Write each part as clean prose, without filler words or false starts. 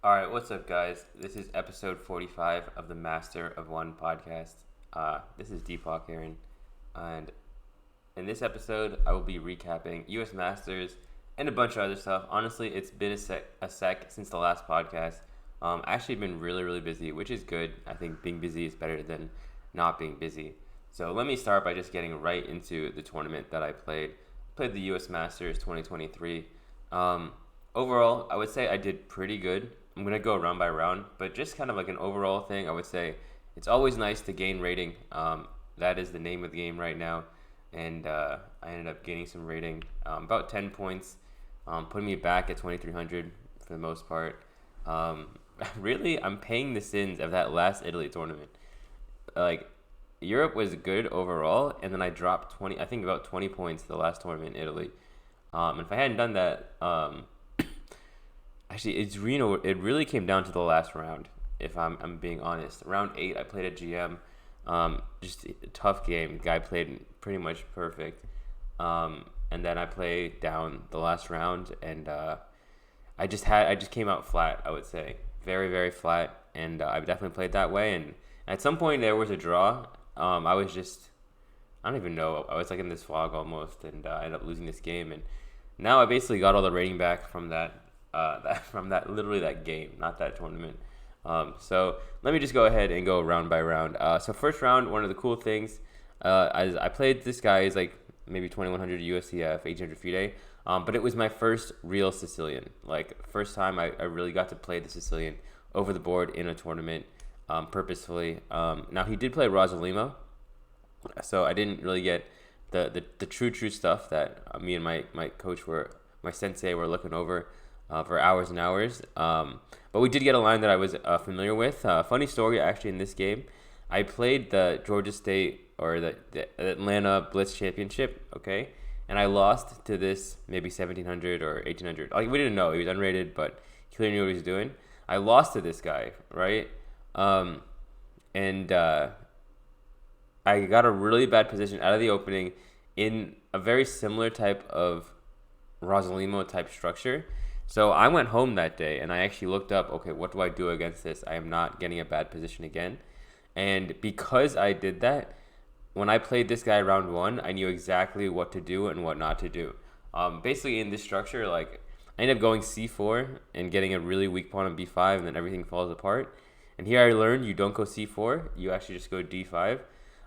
All right, what's up, guys? This is episode 45 of the Master of One podcast. This is Deepak Aaron, and in this episode, I will be recapping U.S. Masters and a bunch of other stuff. Honestly, it's been a sec since the last podcast. Actually, been really busy, which is good. I think being busy is better than not being busy. So let me start by just getting right into the tournament that I played. Played the U.S. Masters 2023. Um, Overall, I would say I did pretty good. I'm gonna go round by round, but just kind of like an overall thing, I would say it's always nice to gain rating. That is the name of the game right now, and I ended up gaining some rating, about 10 points, putting me back at 2,300 for the most part. Um, really, I'm paying the sins of that last Italy tournament. Like, Europe was good overall, and then I dropped 20, I think about 20 points the last tournament in Italy. And if I hadn't done that, actually, it really came down to the last round. If I'm being honest, round eight, I played a GM. Just a tough game. The guy played pretty much perfect. And then I played down the last round, and I just came out flat. I would say very flat, and I definitely played that way. And at some point there was a draw. I was just I don't even know. I was like in this fog almost, and I ended up losing this game. And now I basically got all the rating back from that literally that game, not that tournament. So let me just go ahead and go round by round. So first round, one of the cool things, I played this guy is like maybe 2100 USCF, 800 FIDE. But it was my first real Sicilian. Like first time I really got to play the Sicilian over the board in a tournament, purposefully. Now he did play Rosalimo, so I didn't really get the true stuff that me and my coach my sensei were looking over for hours and hours. But we did get a line that I was familiar with. Funny story, actually, in this game, I played the Georgia State or the Atlanta Blitz Championship, okay? And I lost to this maybe 1700 or 1800. Like, we didn't know. He was unrated, but he clearly knew what he was doing. I lost to this guy, right? Um, and I got a really bad position out of the opening in a very similar type of Rosalimo type structure. So I went home that day and I actually looked up, okay, what do I do against this? I am not getting a bad position again. And because I did that, when I played this guy round one, I knew exactly what to do and what not to do. Basically, in this structure, like I ended up going c4 and getting a really weak pawn on b5, and then everything falls apart. And here I learned you don't go c4, you actually just go d5.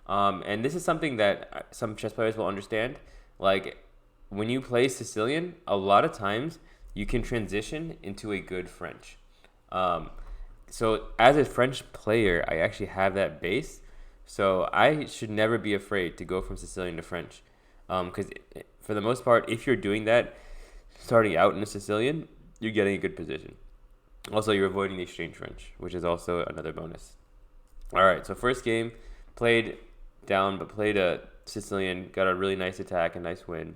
And this is something that some chess players will understand. Like when you play Sicilian, a lot of times you can transition into a good French. Um, so as a French player, I actually have that base. So I should never be afraid to go from Sicilian to French. Because for the most part, if you're doing that, starting out in a Sicilian, you're getting a good position. Also, you're avoiding the exchange French, which is also another bonus. All right, so first game, played down, but played a Sicilian, got a really nice attack, a nice win.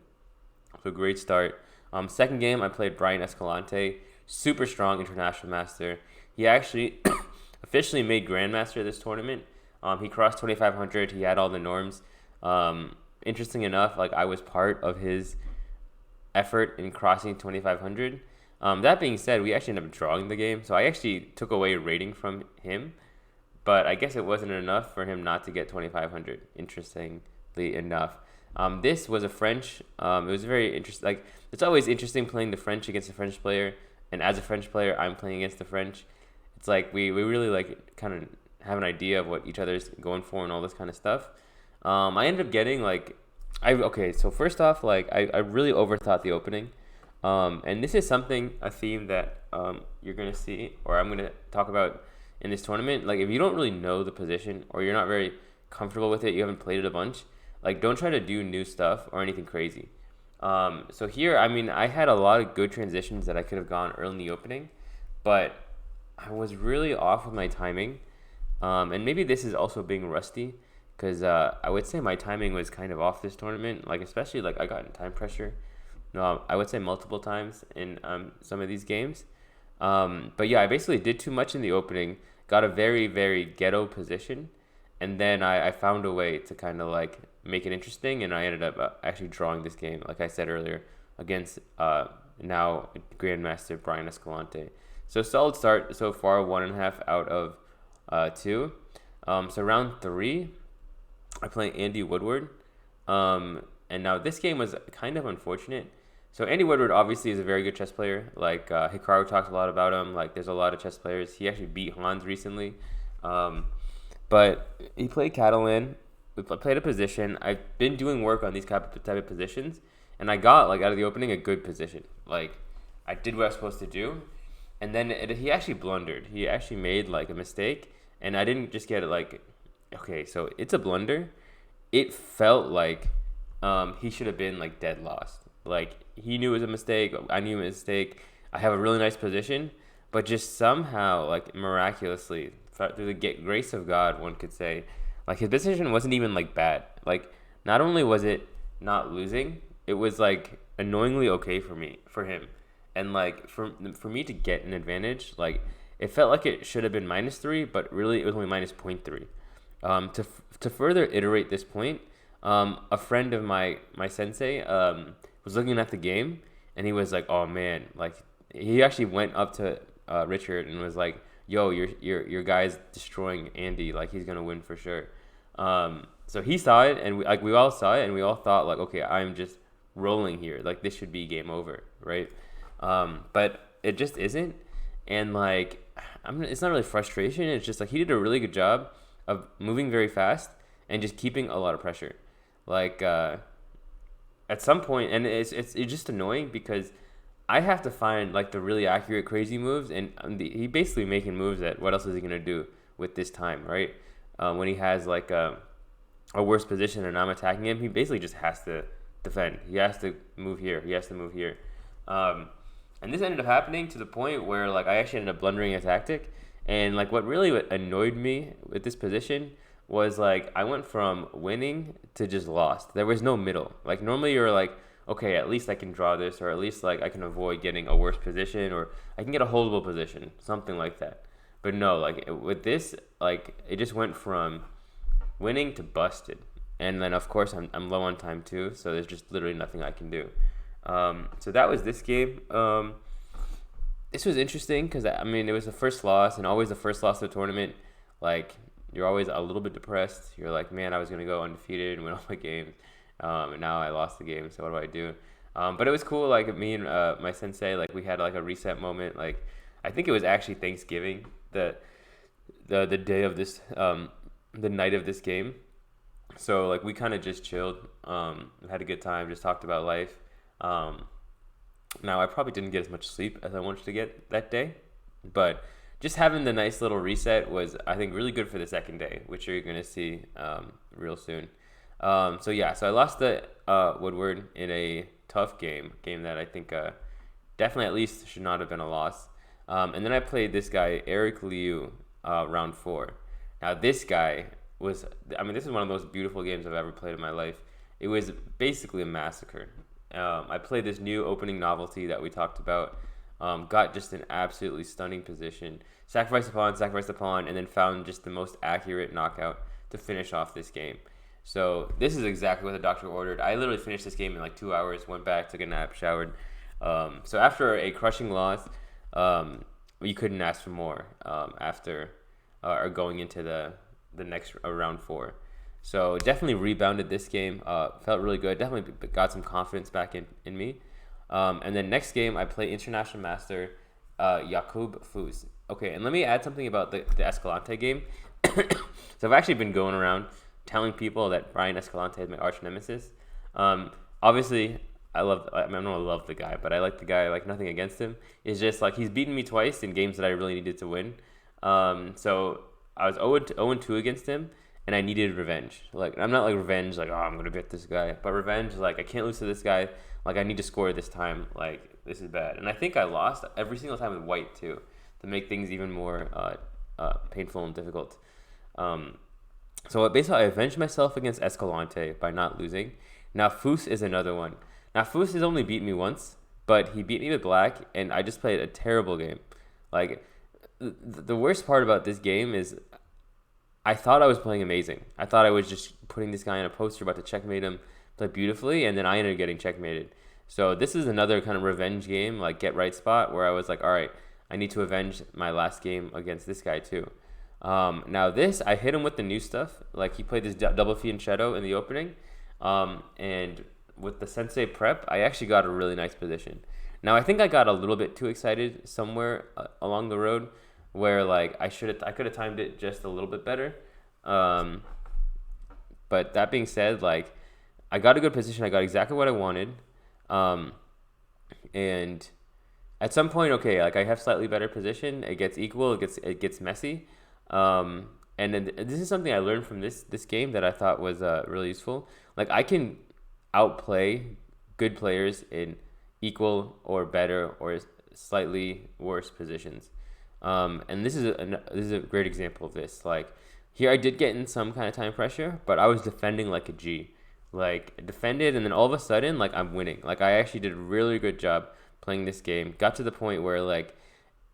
So great start. Second game, I played Brian Escalante, super strong international master. He actually officially made Grandmaster this tournament. He crossed 2,500. He had all the norms. Interesting enough, like I was part of his effort in crossing 2,500. That being said, we actually ended up drawing the game, so I actually took away rating from him, but I guess it wasn't enough for him not to get 2,500. Interestingly enough, this was a French. It was very interesting. Like it's always interesting playing the French against a French player, and as a French player, I'm playing against the French. It's like we really like kind of have an idea of what each other's going for and all this kind of stuff. I ended up getting like okay. So first off, like I really overthought the opening. And this is a theme that you're gonna see, or I'm gonna talk about in this tournament. Like, if you don't really know the position, or you're not very comfortable with it, you haven't played it a bunch. Like, don't try to do new stuff or anything crazy. So here, I mean, I had a lot of good transitions that I could have gone early in the opening, but I was really off with my timing. And maybe this is also being rusty, because I would say my timing was kind of off this tournament. Like, especially like I got in time pressure. No, I would say multiple times in some of these games. But yeah, I basically did too much in the opening, got a very ghetto position, and then I found a way to kind of like make it interesting, and I ended up actually drawing this game, like I said earlier, against now Grandmaster Brian Escalante. So solid start so far, 1.5 out of 2. So round 3, I play Andy Woodward. And now this game was kind of unfortunate. So Andy Woodward obviously is a very good chess player. Like Hikaru talks a lot about him. Like there's a lot of chess players. He actually beat Hans recently. But he played Catalan. We played a position. I've been doing work on these type of positions, and I got like out of the opening a good position. Like I did what I was supposed to do, and then he actually blundered. He actually made like a mistake, and I didn't just get it like, okay, so it's a blunder. It felt like he should have been like dead lost. Like he knew it was a mistake. I knew it was a mistake. I have a really nice position, but just somehow, like miraculously, through the grace of God, one could say, like his position wasn't even like bad. Like not only was it not losing, it was like annoyingly okay for him, and like for me to get an advantage, like it felt like it should have been -3, but really it was only -0.3. To further iterate this point, a friend of my sensei was looking at the game, and he was like, "Oh man!" Like he actually went up to Richard and was like, "Yo, your guy's destroying Andy. Like he's gonna win for sure." So he saw it, and we all saw it, and we all thought like, "Okay, I'm just rolling here. Like this should be game over, right?" But it just isn't, and like it's not really frustration. It's just like he did a really good job of moving very fast and just keeping a lot of pressure. Like at some point, and it's just annoying because I have to find like the really accurate crazy moves, and he basically making moves that what else is he gonna do with this time, right? When he has like a worse position and I'm attacking him, he basically just has to defend. He has to move here. He has to move here. And this ended up happening to the point where like I actually ended up blundering a tactic, and like what really annoyed me with this position was like I went from winning to just lost. There was no middle. Like normally you're like, okay, at least I can draw this, or at least like I can avoid getting a worse position, or I can get a holdable position, something like that. But no, like with this, like it just went from winning to busted. And then of course I'm low on time too, so there's just literally nothing I can do. So that was this game. This was interesting because I mean it was the first loss, and always the first loss of the tournament. Like you're always a little bit depressed. You're like, man, I was gonna go undefeated and win all my games, and now I lost the game. So what do I do? But it was cool. Like me and my sensei, like we had like a reset moment. Like I think it was actually Thanksgiving, the day of this, the night of this game. So like we kind of just chilled, had a good time, just talked about life. Now I probably didn't get as much sleep as I wanted to get that day, but just having the nice little reset was, I think, really good for the second day, which you're going to see real soon. So I lost the Woodward in a tough game that I think definitely at least should not have been a loss. And then I played this guy, Eric Liu, round 4. Now this guy was, I mean, this is one of the most beautiful games I've ever played in my life. It was basically a massacre. I played this new opening novelty that we talked about. Got just an absolutely stunning position, sacrificed a pawn, and then found just the most accurate knockout to finish off this game. So this is exactly what the doctor ordered. I literally finished this game in like 2 hours, went back, took a nap, showered. So after a crushing loss, you couldn't ask for more after or going into the next round 4. So definitely rebounded this game. Felt really good. Definitely got some confidence back in me. And then next game, I play International Master Jakub Fus. Okay, and let me add something about the Escalante game. So I've actually been going around telling people that Brian Escalante is my arch nemesis. Obviously, I don't love the guy, but I like the guy. Like nothing against him. It's just like he's beaten me twice in games that I really needed to win. So I was 0-2 against him, and I needed revenge. Like I'm not like revenge, like I'm gonna beat this guy, but revenge, like I can't lose to this guy. Like I need to score this time. Like this is bad, and I think I lost every single time with white too, to make things even more painful and difficult. So basically, I avenged myself against Escalante by not losing. Now Fus is another one. Now Fus has only beat me once, but he beat me with black, and I just played a terrible game. Like the worst part about this game is I thought I was playing amazing. I thought I was just putting this guy in a poster, about to checkmate him, play beautifully, and then I ended up getting checkmated. So this is another kind of revenge game, like get right spot, where I was like, all right, I need to avenge my last game against this guy too. Now this, I hit him with the new stuff. Like he played this double Fiend Shadow in the opening, and with the Sensei prep, I actually got a really nice position. Now I think I got a little bit too excited somewhere along the road, where like I could have timed it just a little bit better. But that being said, like I got a good position. I got exactly what I wanted, and at some point, okay, like I have slightly better position. It gets equal. It gets messy. And then this is something I learned from this game that I thought was really useful. Like I can outplay good players in equal or better or slightly worse positions. And this is a great example of this. Like here, I did get in some kind of time pressure, but I was defending like a G. Like defended, and then all of a sudden, like I'm winning. Like I actually did a really good job playing this game. Got to the point where like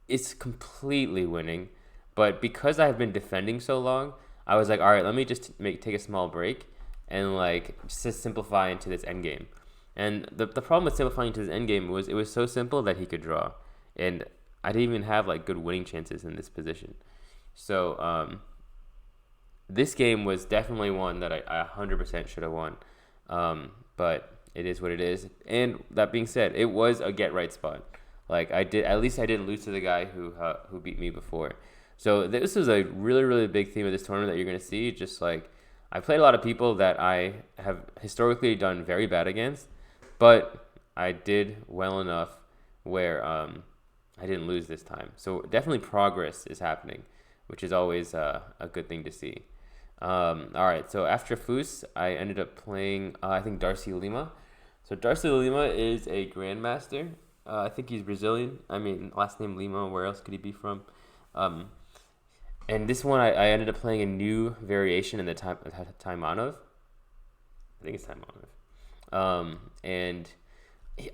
it's completely winning. But because I've been defending so long, I was like, all right, let me just take a small break and like just simplify into this end game. And the problem with simplifying into this end game was it was so simple that he could draw, and I didn't even have like good winning chances in this position. So this game was definitely one that I 100% should have won. But it is what it is. And that being said, it was a get right spot. Like I didn't lose to the guy who beat me before. So this is a really, really big theme of this tournament that you're going to see. Just like I played a lot of people that I have historically done very bad against, but I did well enough where I didn't lose this time. So definitely progress is happening, which is always a good thing to see. All right, so after Fus, I ended up playing, I think, Darcy Lima. So Darcy Lima is a grandmaster. I think he's Brazilian. I mean, last name Lima. Where else could he be from? And this one, I ended up playing a new variation in the Taimanov. I think it's Taimanov. And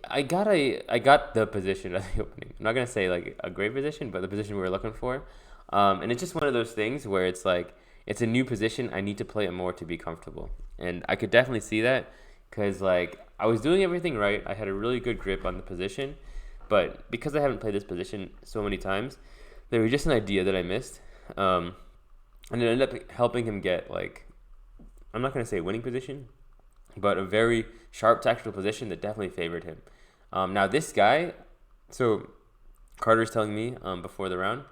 I got the position at the opening. I'm not gonna say like a great position, but the position we were looking for. And it's just one of those things where it's like it's a new position. I need to play it more to be comfortable, and I could definitely see that because like I was doing everything right. I had a really good grip on the position, but because I haven't played this position so many times, there was just an idea that I missed. And it ended up helping him get, like, I'm not going to say winning position, but a very sharp tactical position that definitely favored him. Now, this guy, so Carter's telling me before the round,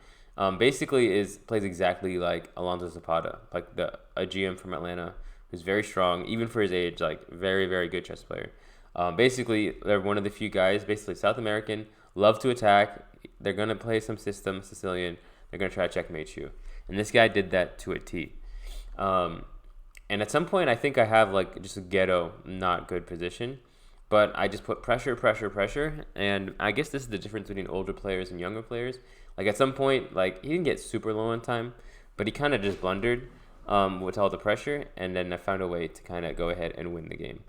basically plays exactly like Alonso Zapata, like a GM from Atlanta who's very strong, even for his age, like very, very good chess player. Basically, they're one of the few guys, basically South American, love to attack. They're going to play some system, Sicilian. They're going to try to checkmate you. And this guy did that to a T. And at some point, I think I have like just a ghetto, not good position. But I just put pressure. And I guess this is the difference between older players and younger players. Like at some point, like he didn't get super low on time, but he kind of just blundered with all the pressure. And then I found a way to kind of go ahead and win the game.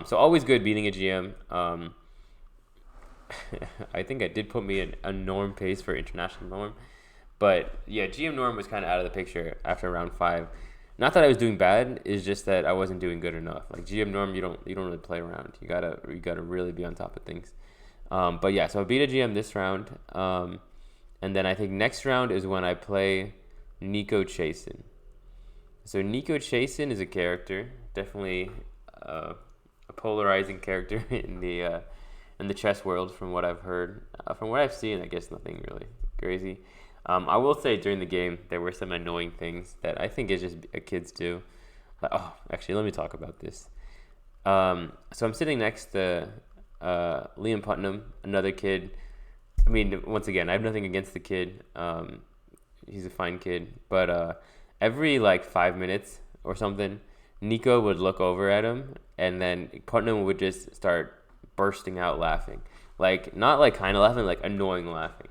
So always good beating a GM. I think it did put me in a norm pace for international norm. But yeah, GM norm was kind of out of the picture after round 5. Not that I was doing bad, it's just that I wasn't doing good enough. Like GM norm, you don't really play around. You gotta really be on top of things. But yeah, so I beat a GM this round, and then I think next round is when I play Nico Chasin. So Nico Chasin is a character, definitely a polarizing character in the chess world, from what I've heard. From what I've seen, I guess nothing really crazy. I will say during the game, there were some annoying things that I think is just kids do. Actually, let me talk about this. So I'm sitting next to Liam Putnam, another kid. I mean, once again, I have nothing against the kid. He's a fine kid. But every like 5 minutes or something, Nico would look over at him, and then Putnam would just start bursting out laughing. Like, not like kind of laughing, like annoying laughing.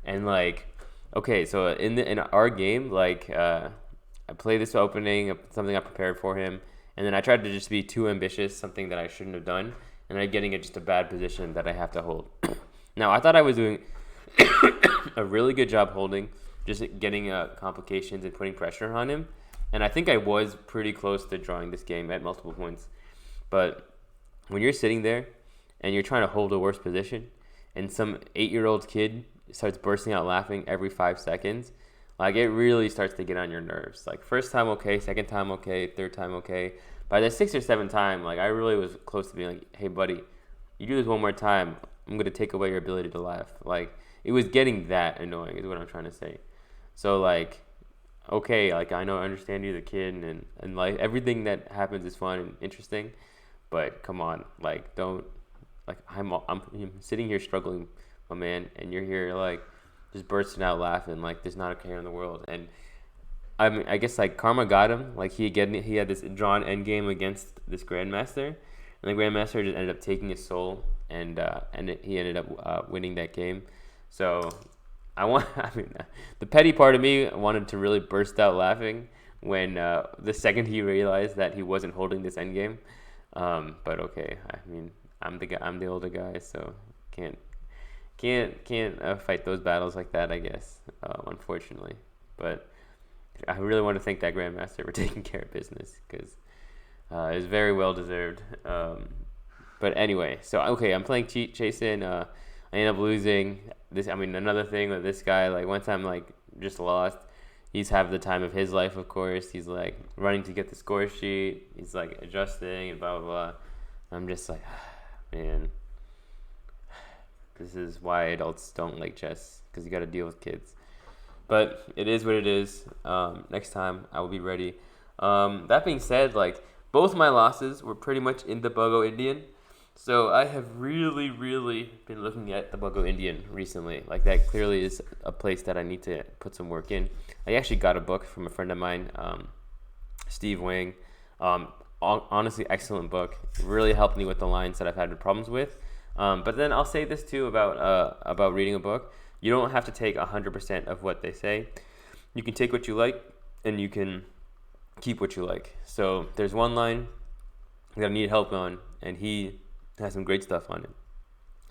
And like... Okay, so in our game, like I played this opening, something I prepared for him, and then I tried to just be too ambitious, something that I shouldn't have done, and I'm getting just a bad position that I have to hold. Now, I thought I was doing a really good job holding, just getting complications and putting pressure on him, and I think I was pretty close to drawing this game at multiple points. But when you're sitting there and you're trying to hold a worse position, and some 8-year-old kid starts bursting out laughing every 5 seconds, like it really starts to get on your nerves. Like first time okay, second time okay, third time okay. By the sixth or seventh time, like I really was close to being like, hey buddy, you do this one more time, I'm gonna take away your ability to laugh. Like it was getting that annoying is what I'm trying to say. So like, okay, like I know I understand you're the kid and like everything that happens is fun and interesting, but come on, like don't like I'm sitting here struggling, my man, and you're here like just bursting out laughing like there's not a care in the world. And I mean, I guess like karma got him. Like he had this drawn end game against this grandmaster, and the grandmaster just ended up taking his soul, and he ended up winning that game. So I mean, the petty part of me wanted to really burst out laughing when the second he realized that he wasn't holding this end game. But okay, I mean, I'm the older guy, so can't fight those battles like that, I guess, unfortunately. But I really want to thank that grandmaster for taking care of business because it was very well deserved. But anyway, so okay, I'm playing Chasen. I end up losing. Another thing with this guy, like once I'm like just lost, he's having the time of his life, of course. He's like running to get the score sheet. He's like adjusting and blah, blah, blah. I'm just like, man, this is why adults don't like chess, because you got to deal with kids. But it is what it is. Next time I will be ready. That being said, like both my losses were pretty much in the Bogo Indian. So I have really, really been looking at the Bogo Indian recently. Like that clearly is a place that I need to put some work in. I actually got a book from a friend of mine, Steve Wang. Honestly, excellent book. It really helped me with the lines that I've had problems with. But then I'll say this too about reading a book. You don't have to take 100% of what they say. You can take what you like, and you can keep what you like. So there's one line that I need help on, and he has some great stuff on it.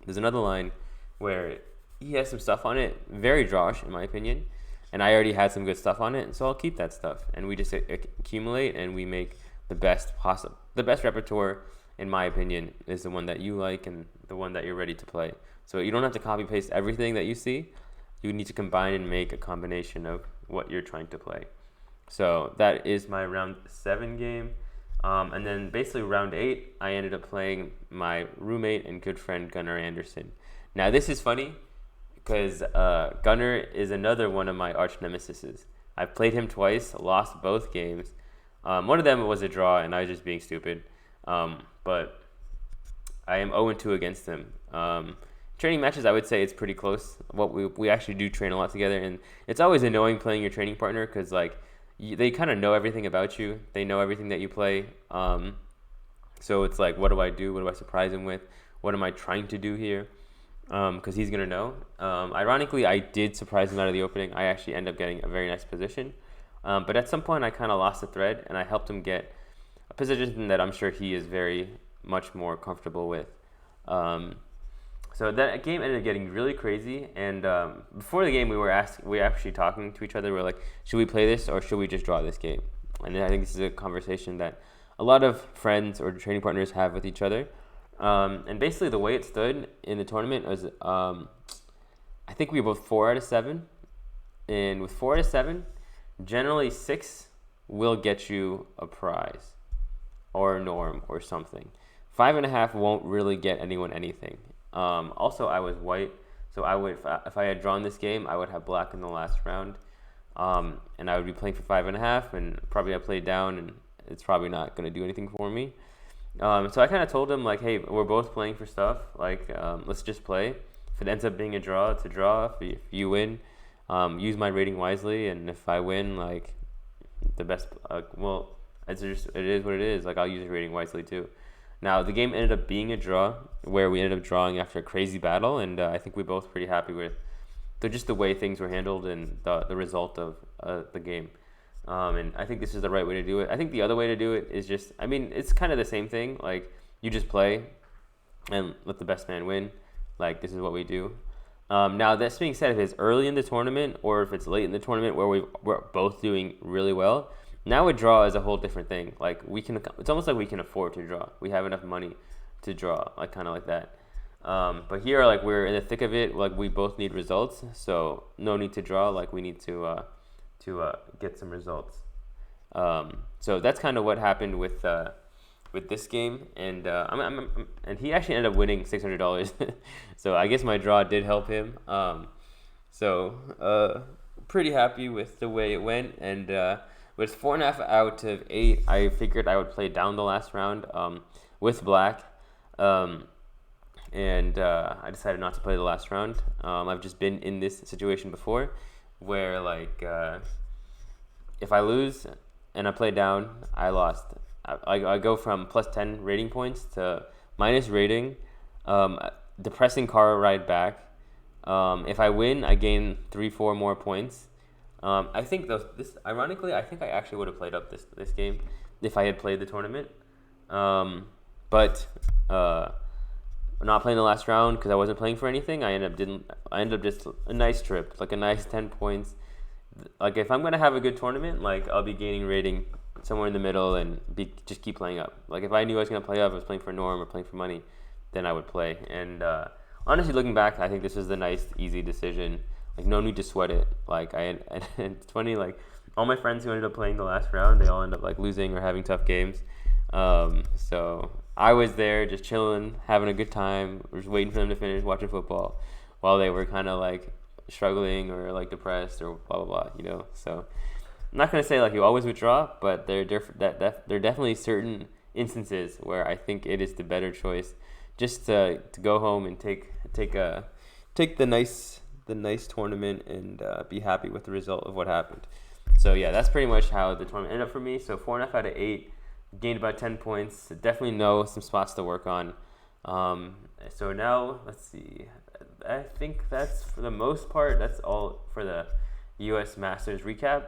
There's another line where he has some stuff on it, very Josh in my opinion, and I already had some good stuff on it, so I'll keep that stuff, and we just accumulate and we make the best repertoire, in my opinion, is the one that you like and the one that you're ready to play. So you don't have to copy paste everything that you see. You need to combine and make a combination of what you're trying to play. So that is my round 7 game. And then basically round 8, I ended up playing my roommate and good friend Gunnar Anderson. Now this is funny because Gunnar is another one of my arch nemesises. I've played him twice, lost both games. One of them was a draw, and I was just being stupid. But I am 0-2 against him. Training matches, I would say it's pretty close. What we actually do train a lot together, and it's always annoying playing your training partner because like they kind of know everything about you. They know everything that you play. So it's like, what do I do? What do I surprise him with? What am I trying to do here? Because he's gonna know. Ironically, I did surprise him out of the opening. I actually ended up getting a very nice position. But at some point, I kind of lost the thread, and I helped him get a position that I'm sure he is very much more comfortable with. So that game ended up getting really crazy, and before the game, we were actually talking to each other. We were like, should we play this or should we just draw this game? And I think this is a conversation that a lot of friends or training partners have with each other. And basically, the way it stood in the tournament was, I think we were both 4 out of 7, and with 4 out of 7, generally 6 will get you a prize or a norm or something. 5.5 won't really get anyone anything. Also, I was white, so I would, if I had drawn this game, I would have black in the last round, and I would be playing for 5.5, and probably I played down, and it's probably not going to do anything for me. So I kind of told him, like, hey, we're both playing for stuff, like, let's just play. If it ends up being a draw, it's a draw. If you win, use my rating wisely, and if I win, like, the best, well, it is what it is. Like, I'll use your rating wisely, too. Now, the game ended up being a draw, where we ended up drawing after a crazy battle, and I think we're both pretty happy with just the way things were handled and the result of the game. And I think this is the right way to do it. I think the other way to do it is just, I mean, it's kind of the same thing. Like, you just play and let the best man win. Like, this is what we do. Now, that being said, if it's early in the tournament or if it's late in the tournament where we're both doing really well, now a draw is a whole different thing. Like, it's almost like we can afford to draw. We have enough money to draw, like kind of like that. But here, like, we're in the thick of it. Like, we both need results, so no need to draw. Like, we need to get some results. So that's kind of what happened with this game, and and he actually ended up winning $600. So I guess my draw did help him. So pretty happy with the way it went, and with 4.5 out of 8, I figured I would play down the last round with black. And I decided not to play the last round. I've just been in this situation before where, like, if I lose and I play down, I lost. I go from plus 10 rating points to minus rating, depressing car ride back. If I win, I gain 3-4 more points. I think ironically, I think I actually would have played up this game if I had played the tournament. But not playing the last round because I wasn't playing for anything. I ended up just a nice trip, like a nice 10 points. Like, if I'm gonna have a good tournament, like, I'll be gaining rating somewhere in the middle and just keep playing up. Like, if I knew I was gonna play up, I was playing for norm or playing for money, then I would play. And honestly, looking back, I think this was the nice, easy decision. Like, no need to sweat it. Like, and it's funny, like, all my friends who ended up playing the last round, they all end up, like, losing or having tough games. So I was there just chilling, having a good time, just waiting for them to finish watching football while they were kind of, like, struggling or, like, depressed or blah, blah, blah, you know. So I'm not going to say, like, you always withdraw, but there are definitely certain instances where I think it is the better choice just to go home and take the nice tournament and be happy with the result of what happened. So yeah, that's pretty much how the tournament ended up for me. So 4.5 out of 8, gained about 10 points. Definitely know some spots to work on. So now let's see. I think that's, for the most part, that's all for the U.S. Masters recap.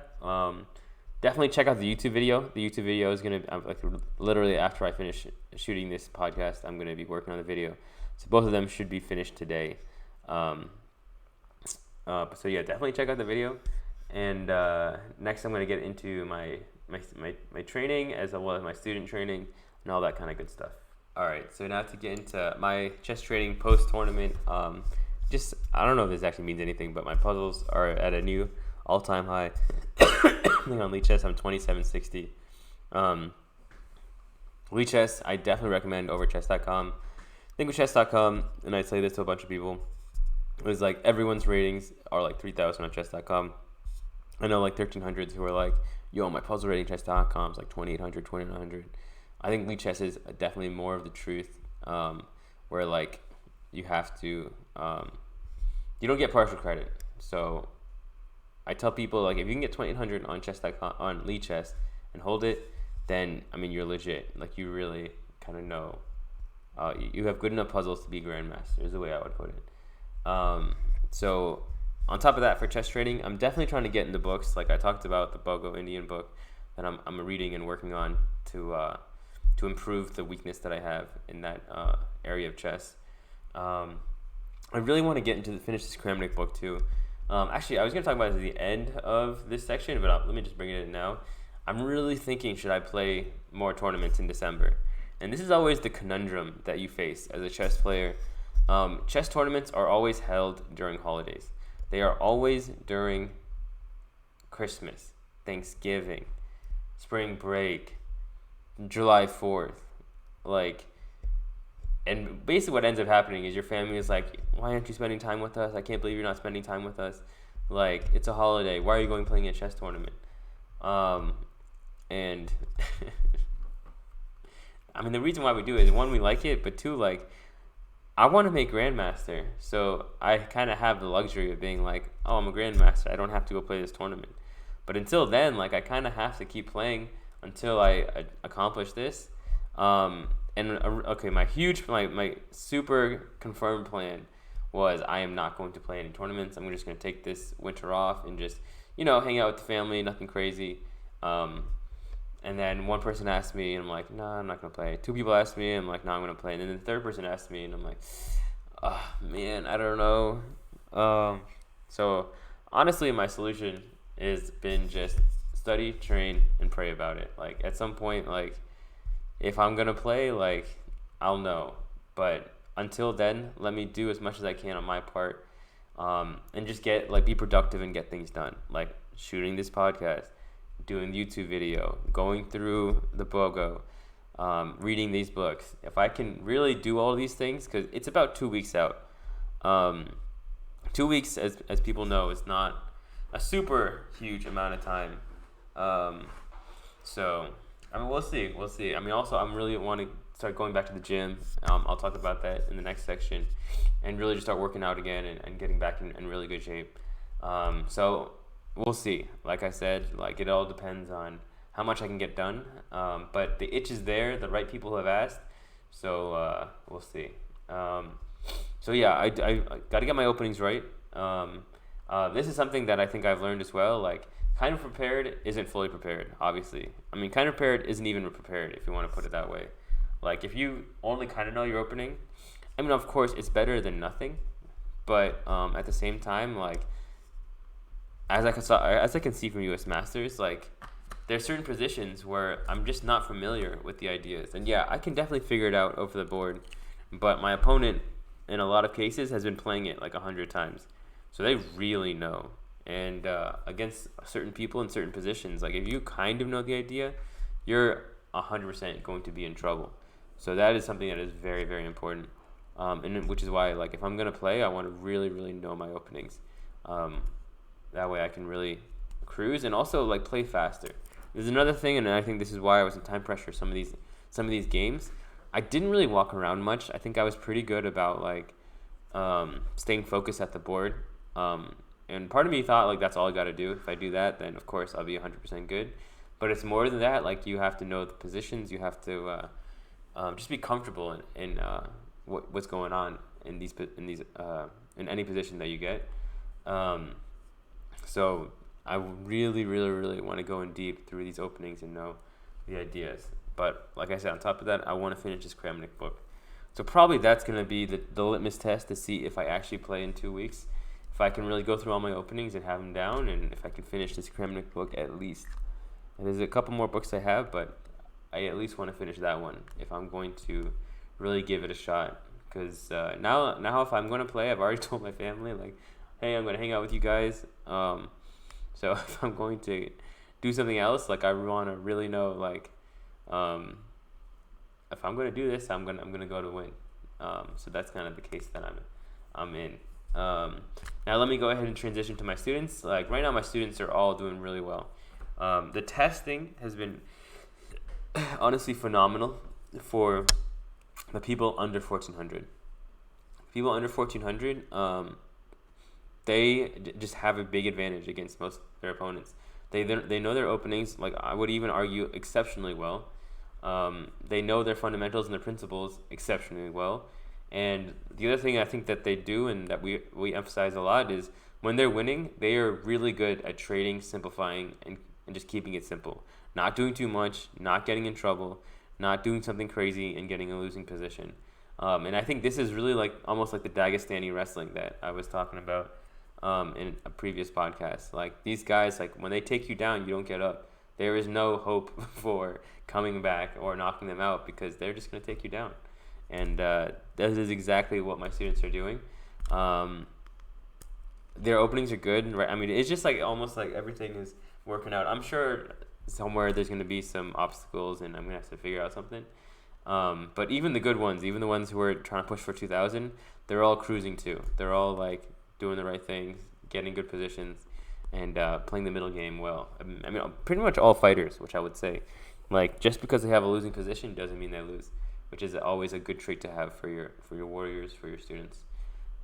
Definitely check out the YouTube video. The YouTube video is gonna, like, literally after I finish shooting this podcast, I'm gonna be working on the video. So both of them should be finished today. So yeah, definitely check out the video. And next, I'm gonna get into my training as well as my student training and all that kind of good stuff. All right, so now to get into my chess training post tournament. I don't know if this actually means anything, but my puzzles are at a new all-time high. I think on Lichess, I'm 2760. Lichess, I definitely recommend over chess.com. I think with chess.com, and I say this to a bunch of people, it was like everyone's ratings are like 3,000 on chess.com. I know, like, 1300s who are like, yo, my puzzle rating chess.com is like 2800, 2900. I think Lichess is definitely more of the truth, where, like, you have to, you don't get partial credit. So I tell people, like, if you can get 2800 on chess.com, on Lichess, and hold it, then, I mean, you're legit. Like, you really kind of know. You have good enough puzzles to be grandmaster, is the way I would put it. So on top of that, for chess training, I'm definitely trying to get into books. Like, I talked about the Bogo Indian book that I'm reading and working on to improve the weakness that I have in that area of chess. I really want to get into finish this Kramnik book too. Actually, I was going to talk about it at the end of this section, but let me just bring it in now. I'm really thinking, should I play more tournaments in December? And this is always the conundrum that you face as a chess player. Chess tournaments are always held during holidays. They are always during Christmas, Thanksgiving, spring break, July 4th. Like, and basically what ends up happening is your family is like, why aren't you spending time with us? I can't believe you're not spending time with us. Like, it's a holiday. Why are you going playing a chess tournament? And I mean, the reason why we do it is, one, we like it, but two, like, I want to make Grandmaster. So I kind of have the luxury of being like, oh, I'm a Grandmaster. I don't have to go play this tournament. But until then, like, I kind of have to keep playing until I accomplish this. Okay, my super confirmed plan was I am not going to play any tournaments. I'm just going to take this winter off and just, hang out with the family, nothing crazy. And then one person asked me, and I'm like, no, I'm not going to play. Two people asked me, and I'm like, no, I'm going to play. And then the third person asked me, and I'm like, oh, man, I don't know. So honestly, my solution has been just study, train, and pray about it. Like, at some point, like, if I'm going to play, like, I'll know. But until then, let me do as much as I can on my part, and just be productive and get things done, like shooting this podcast, doing the YouTube video, going through the Bogo, reading these books. If I can really do all these things, because it's about 2 weeks out. 2 weeks, as people know, is not a super huge amount of time. So, I mean, we'll see. I mean, also, I'm really want to start going back to the gym. I'll talk about that in the next section, and really just start working out again and getting back in really good shape. So we'll see. Like I said, like it all depends on how much I can get done. But the itch is there. The right people have asked. So we'll see. So yeah, I got to get my openings right. This is something that I think I've learned as well. Like, kind of prepared isn't fully prepared, obviously. I mean, kind of prepared isn't even prepared, if you want to put it that way. Like, if you only kind of know your opening, I mean, of course, it's better than nothing. But at the same time, like, as I can see from U.S. Masters, like, there's certain positions where I'm just not familiar with the ideas. And yeah, I can definitely figure it out over the board. But my opponent, in a lot of cases, has been playing it like 100 times. So they really know. And against certain people in certain positions, like if you kind of know the idea, you're 100% going to be in trouble. So that is something that is very, very important. And which is why, like, if I'm going to play, I want to really, really know my openings. That way I can really cruise and also, like, play faster. There's another thing, and I think this is why I was in time pressure some of these games. I didn't really walk around much. I think I was pretty good about, like, staying focused at the board. And part of me thought, like, that's all I got to do. If I do that, then, of course, I'll be 100% good. But it's more than that. Like, you have to know the positions. You have to just be comfortable in what's going on in any position that you get. So I really, really, really want to go in deep through these openings and know the ideas. But like I said, on top of that, I want to finish this Kramnik book. So probably that's going to be the litmus test to see if I actually play in 2 weeks. If I can really go through all my openings and have them down, and if I can finish this Kramnik book at least. And there's a couple more books I have, but I at least want to finish that one if I'm going to really give it a shot. Because now if I'm going to play, I've already told my family, like, hey, I'm going to hang out with you guys. So if I'm going to do something else, like, I want to really know, like, if I'm going to do this, I'm gonna go to win. So that's kind of the case that I'm in. Now let me go ahead and transition to my students. Like, right now, my students are all doing really well. The testing has been honestly phenomenal for the people under 1400. People under 1400, they just have a big advantage against most of their opponents. They know their openings, like, I would even argue, exceptionally well. They know their fundamentals and their principles exceptionally well. And the other thing I think that they do, and that we emphasize a lot, is when they're winning, they are really good at trading, simplifying, and just keeping it simple. Not doing too much, not getting in trouble, not doing something crazy and getting a losing position. And I think this is really like almost like the Dagestani wrestling that I was talking about in a previous podcast. Like, these guys, like, when they take you down, you don't get up. There is no hope for coming back or knocking them out, because they're just going to take you down. And this is exactly what my students are doing. Their openings are good, right? I mean, it's just like almost like everything is working out. I'm sure somewhere there's going to be some obstacles, and I'm going to have to figure out something. But even the good ones, even the ones who are trying to push for 2000, they're all cruising too. They're all, like, doing the right things, getting good positions, and playing the middle game well. I mean, pretty much all fighters, which I would say. Like, just because they have a losing position doesn't mean they lose, which is always a good trait to have for your warriors, for your students.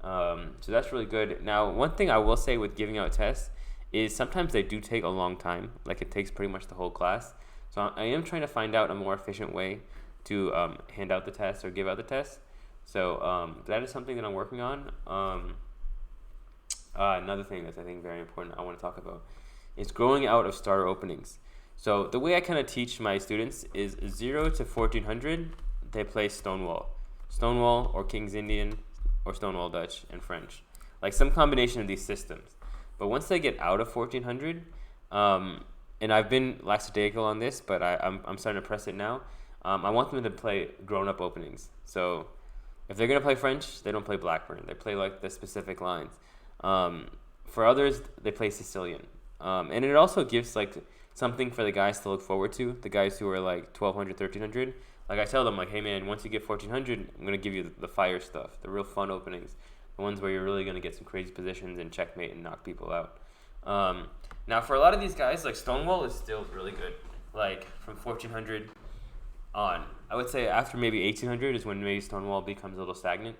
So that's really good. Now, one thing I will say with giving out tests is sometimes they do take a long time. Like, it takes pretty much the whole class. So I am trying to find out a more efficient way to hand out the tests or give out the tests. So that is something that I'm working on. Another thing that's, I think, very important I want to talk about is growing out of starter openings. So the way I kind of teach my students is 0 to 1400, they play Stonewall or King's Indian or Stonewall Dutch and French, like some combination of these systems. But once they get out of 1400, and I've been lackadaisical on this, but I'm starting to press it now. I want them to play grown-up openings. So if they're gonna play French, they don't play Blackburn. They play like the specific lines. For others, they play Sicilian, and it also gives like something for the guys to look forward to. The guys who are like 1200, 1300. Like I tell them, like, hey man, once you get 1400, I'm gonna give you the fire stuff, the real fun openings, the ones where you're really gonna get some crazy positions and checkmate and knock people out. Now for a lot of these guys, like Stonewall is still really good. Like from 1400 on, I would say after maybe 1800 is when maybe Stonewall becomes a little stagnant.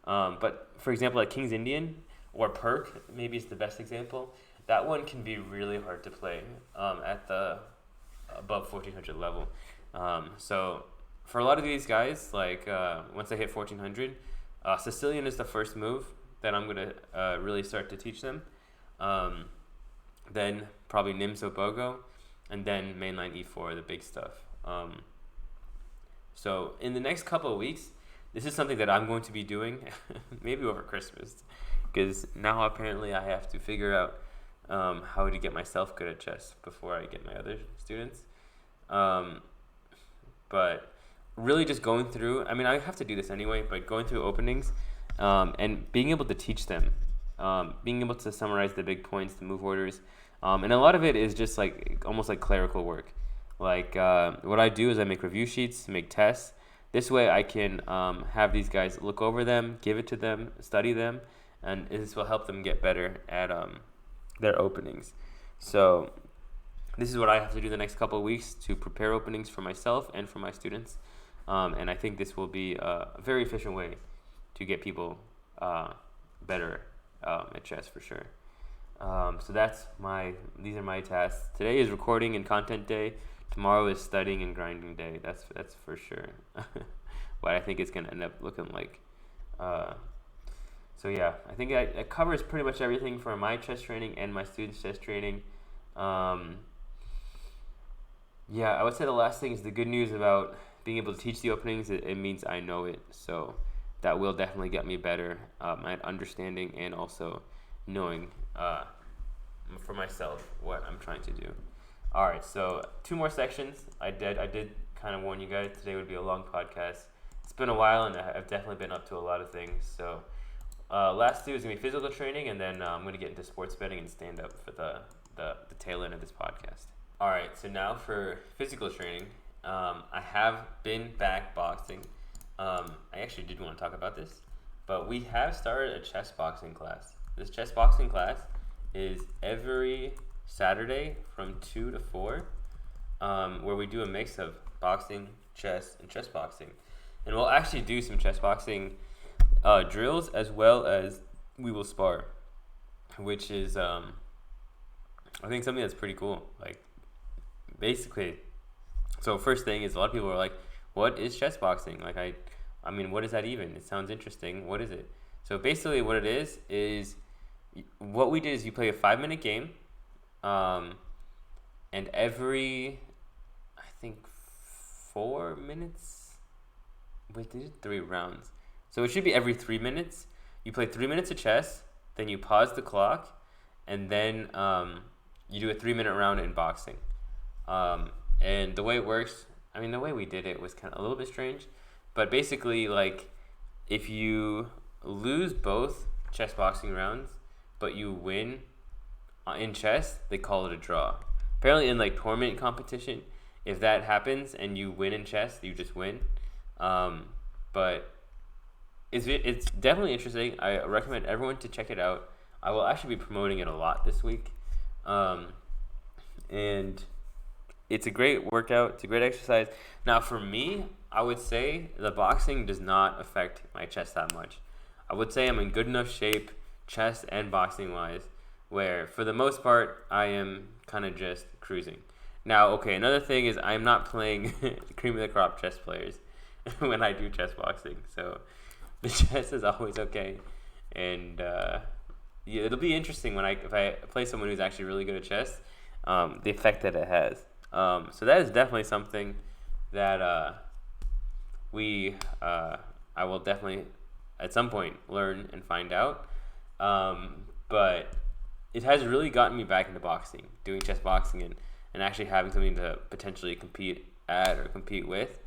But for example, like King's Indian or Perk, maybe is the best example. That one can be really hard to play at the above 1400 level. So for a lot of these guys, like once they hit 1400, Sicilian is the first move that I'm gonna really start to teach them. Then probably Nimzo Bogo, and then mainline E4, the big stuff. So in the next couple of weeks, this is something that I'm going to be doing, maybe over Christmas, because now apparently I have to figure out how to get myself good at chess before I get my other students. But really just going through, I mean, I have to do this anyway, but going through openings and being able to teach them, being able to summarize the big points, the move orders, and a lot of it is just like almost like clerical work. Like what I do is I make review sheets, make tests. This way I can have these guys look over them, give it to them, study them, and this will help them get better at their openings. So this is what I have to do the next couple of weeks to prepare openings for myself and for my students. And I think this will be a very efficient way to get people better at chess for sure. So these are my tasks. Today is recording and content day. Tomorrow is studying and grinding day. That's for sure. But I think it's gonna end up looking like. So yeah, I think that covers pretty much everything for my chess training and my students' chess training. Yeah, I would say the last thing is the good news about being able to teach the openings. It means I know it, so that will definitely get me better at understanding and also knowing for myself what I'm trying to do. All right, so 2 more sections. I did kind of warn you guys today would be a long podcast. It's been a while, and I've definitely been up to a lot of things. So last 2 is gonna be physical training, and then I'm gonna get into sports betting and stand up for the tail end of this podcast. All right, so now for physical training, I have been back boxing. I actually did want to talk about this, but we have started a chess boxing class. This chess boxing class is every Saturday from 2 to 4, where we do a mix of boxing, chess, and chess boxing. And we'll actually do some chess boxing drills as well as we will spar, which is, I think, something that's pretty cool. Like, basically, so first thing is a lot of people are like, what is chess boxing? Like, I mean, what is that even? It sounds interesting. What is it? So basically what it is what we did is you play a 5-minute game, and every, I think, 4 minutes, wait, they did 3 rounds. So it should be every 3 minutes. You play 3 minutes of chess, then you pause the clock, and then you do a 3-minute round in boxing. And the way it works, I mean, the way we did it was kind of a little bit strange, but basically, like, if you lose both chess boxing rounds, but you win in chess, they call it a draw. Apparently in like tournament competition, if that happens and you win in chess, you just win. But it's definitely interesting. I recommend everyone to check it out. I will actually be promoting it a lot this week. And it's a great workout. It's a great exercise. Now for me, I would say the boxing does not affect my chess that much. I would say I'm in good enough shape, chess and boxing wise, where for the most part I am kind of just cruising. Now, okay, another thing is I'm not playing cream of the crop chess players when I do chess boxing, so the chess is always okay. And yeah, it'll be interesting if I play someone who's actually really good at chess, the effect that it has. So that is definitely something that I will definitely at some point learn and find out. But it has really gotten me back into boxing, doing chess boxing and actually having something to potentially compete at or compete with.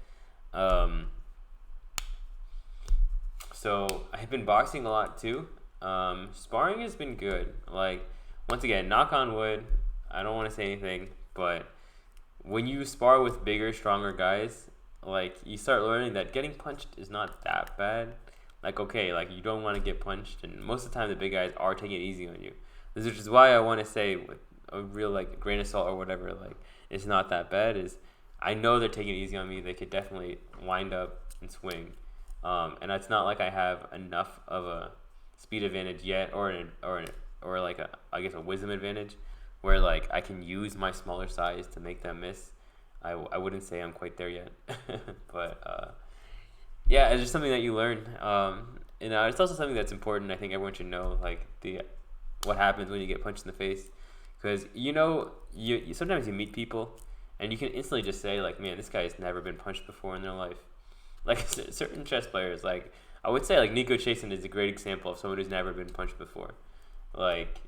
So I've been boxing a lot too. Sparring has been good. Like, once again, knock on wood. I don't want to say anything, but when you spar with bigger, stronger guys, like, you start learning that getting punched is not that bad. Like, okay, like, you don't want to get punched, and most of the time the big guys are taking it easy on you. This is why I want to say with a real, like, grain of salt or whatever, like, it's not that bad. Is I know they're taking it easy on me. They could definitely wind up and swing. And it's not like I have enough of a speed advantage yet, or like I guess a wisdom advantage, where like I can use my smaller size to make them miss. I wouldn't say I'm quite there yet, but yeah, it's just something that you learn. And it's also something that's important. I think everyone should know, like, what happens when you get punched in the face, because you sometimes you meet people and you can instantly just say, like, man, this guy has never been punched before in their life. Like, certain chess players, like, I would say, like, Nico Chasen is a great example of someone who's never been punched before. Like,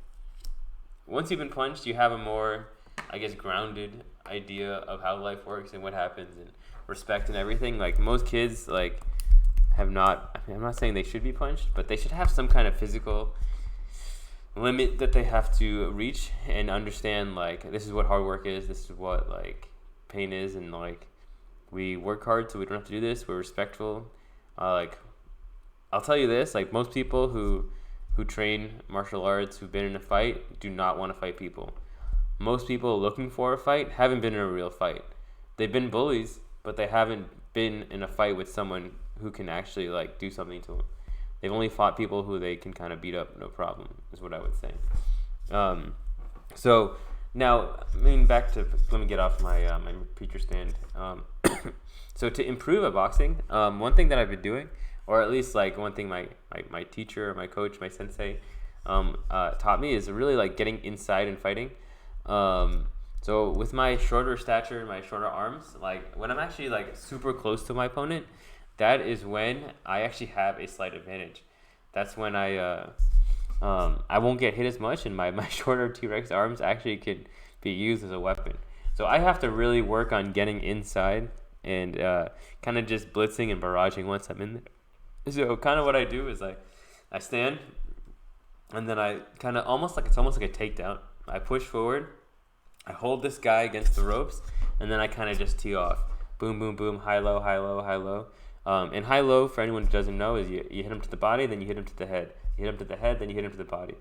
once you've been punched, you have a more, I guess, grounded idea of how life works and what happens and respect and everything. Like, most kids, like, have not, I mean, I'm not saying they should be punched, but they should have some kind of physical limit that they have to reach and understand, like, this is what hard work is, this is what, like, pain is, and, like, we work hard so we don't have to do this. We're respectful. Like, I'll tell you this, like, most people who train martial arts, who've been in a fight, do not want to fight people. Most people looking for a fight haven't been in a real fight. They've been bullies, but they haven't been in a fight with someone who can actually, like, do something to them. They've only fought people who they can kind of beat up, no problem, is what I would say. So now, I mean, let me get off my my preacher stand. So to improve at boxing, one thing that I've been doing, or at least, like, one thing my teacher, my coach, my sensei taught me, is really, like, getting inside and fighting. So with my shorter stature and my shorter arms, like, when I'm actually, like, super close to my opponent, that is when I actually have a slight advantage. That's when I won't get hit as much, and my shorter T-Rex arms actually could be used as a weapon. So I have to really work on getting inside and kind of just blitzing and barraging once I'm in there. So kind of what I do is, like, I stand, and then I kind of it's almost like a takedown. I push forward, I hold this guy against the ropes, and then I kind of just tee off. Boom, boom, boom, high, low, high, low, high, low. And high, low, for anyone who doesn't know, is you hit him to the body, then you hit him to the head. You hit him to the head, then you hit him to the body.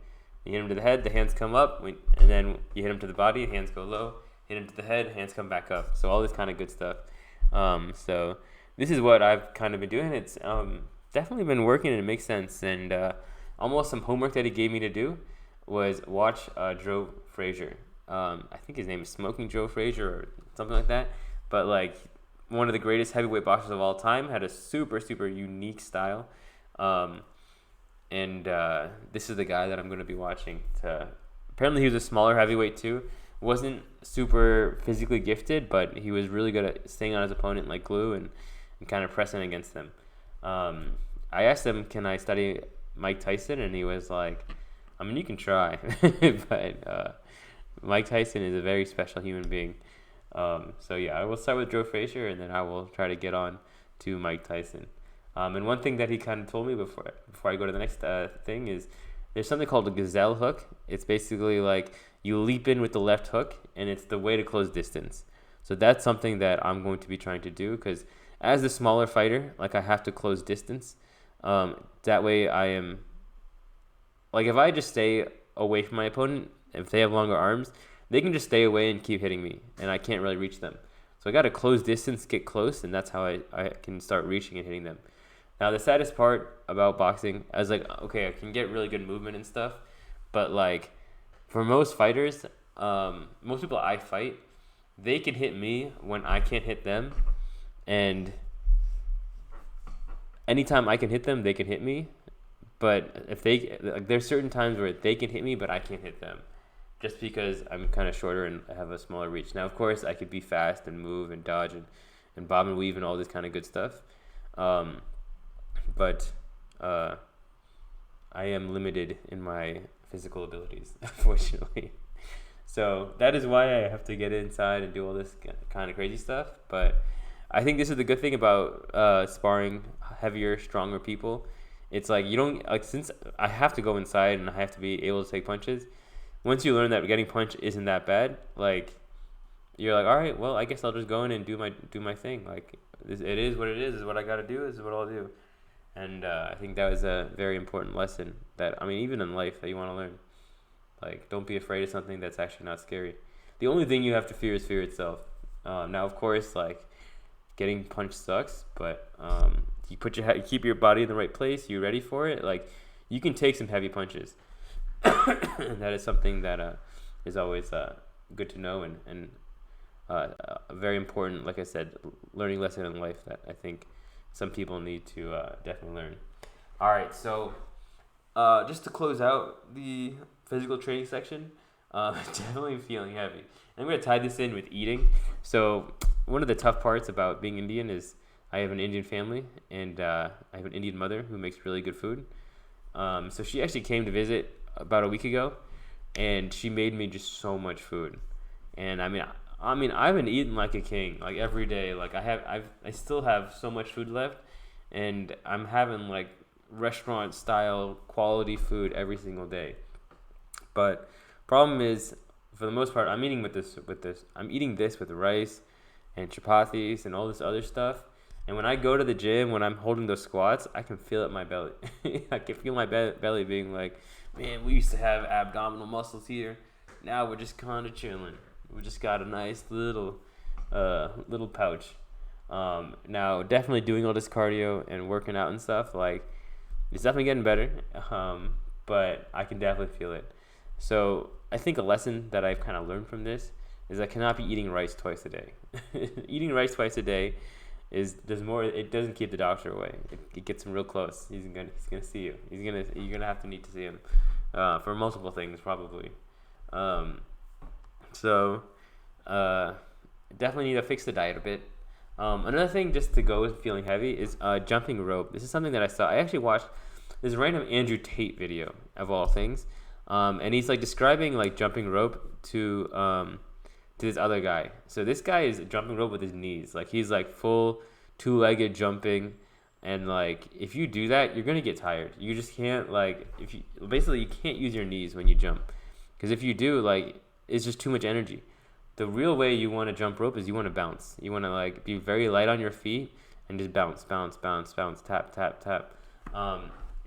You hit him to the head, the hands come up, and then you hit him to the body, hands go low. Hit him to the head, hands come back up. So all this kind of good stuff. So this is what I've kind of been doing. It's definitely been working, and it makes sense. And almost some homework that he gave me to do was watch Joe Frazier. I think his name is Smoking Joe Frazier or something like that. But, like, one of the greatest heavyweight boxers of all time, had a super, super unique style. And this is the guy that I'm going to be watching. Apparently he was a smaller heavyweight too. Wasn't super physically gifted, but he was really good at staying on his opponent like glue and kind of pressing against him. I asked him, can I study Mike Tyson? And he was like, I mean, you can try. But Mike Tyson is a very special human being. So yeah, I will start with Joe Frazier, and then I will try to get on to Mike Tyson. And one thing that he kind of told me before I go to the next thing is there's something called a gazelle hook. It's basically like you leap in with the left hook, and it's the way to close distance. So that's something that I'm going to be trying to do, because as the smaller fighter, like, I have to close distance. That way I am, like, if I just stay away from my opponent, if they have longer arms, they can just stay away and keep hitting me, and I can't really reach them. So I got to close distance, get close, and that's how I can start reaching and hitting them. Now, the saddest part about boxing is, like, okay, I can get really good movement and stuff, but, like, for most fighters, most people I fight, they can hit me when I can't hit them, and anytime I can hit them, they can hit me. But if there's certain times where they can hit me, but I can't hit them, just because I'm kind of shorter and I have a smaller reach. Now, of course, I could be fast and move and dodge and bob and weave and all this kind of good stuff. But I am limited in my physical abilities, unfortunately. So that is why I have to get inside and do all this kind of crazy stuff. But I think this is the good thing about sparring heavier, stronger people, It's like you don't like since I have to go inside and I have to be able to take punches. Once you learn that getting punched isn't that bad, like you're like, all right, well, I guess I'll just go in and do my thing. Like it is what it is. Is what I got to do. Is what I'll do. And I think that was a very important lesson that I mean, even in life, that you want to learn. Like, don't be afraid of something that's actually not scary. The only thing you have to fear is fear itself. Now, of course, like getting punched sucks, but you you keep your body in the right place. You're ready for it. Like you can take some heavy punches. That is something that is always good to know and a very important, like I said, learning lesson in life that I think some people need to definitely learn. All right, so just to close out the physical training section, definitely feeling heavy. And I'm going to tie this in with eating. So one of the tough parts about being Indian is I have an Indian family, and I have an Indian mother who makes really good food. So she actually came to visit about a week ago, and she made me just so much food. And I mean, I've been eating like a king, like every day. Like I still have so much food left, and I'm having like restaurant style quality food every single day. But problem is, for the most part, I'm eating I'm eating this with rice and chapatis and all this other stuff. And when I go to the gym, when I'm holding those squats, I can feel it in my belly. I can feel my belly being like, man, we used to have abdominal muscles here. Now we're just kind of chilling. We just got a nice little pouch. Now, definitely doing all this cardio and working out and stuff, like, it's definitely getting better. But I can definitely feel it. So I think a lesson that I've kind of learned from this is I cannot be eating rice twice a day. Eating rice twice a day there's more. It doesn't keep the doctor away. It gets him real close. He's gonna see you. You're gonna need to see him for multiple things probably. So definitely need to fix the diet a bit. Another thing, just to go with feeling heavy, is jumping rope. This is something that I saw. I actually watched this random Andrew Tate video of all things, and he's like describing like jumping rope to this other guy. So this guy is jumping rope with his knees. Like he's like full two-legged jumping, and like if you do that, you're gonna get tired. You just can't you can't use your knees when you jump, because if you do, like it's just too much energy. The real way you want to jump rope is you want to bounce. You want to like be very light on your feet and just bounce, tap, tap, tap.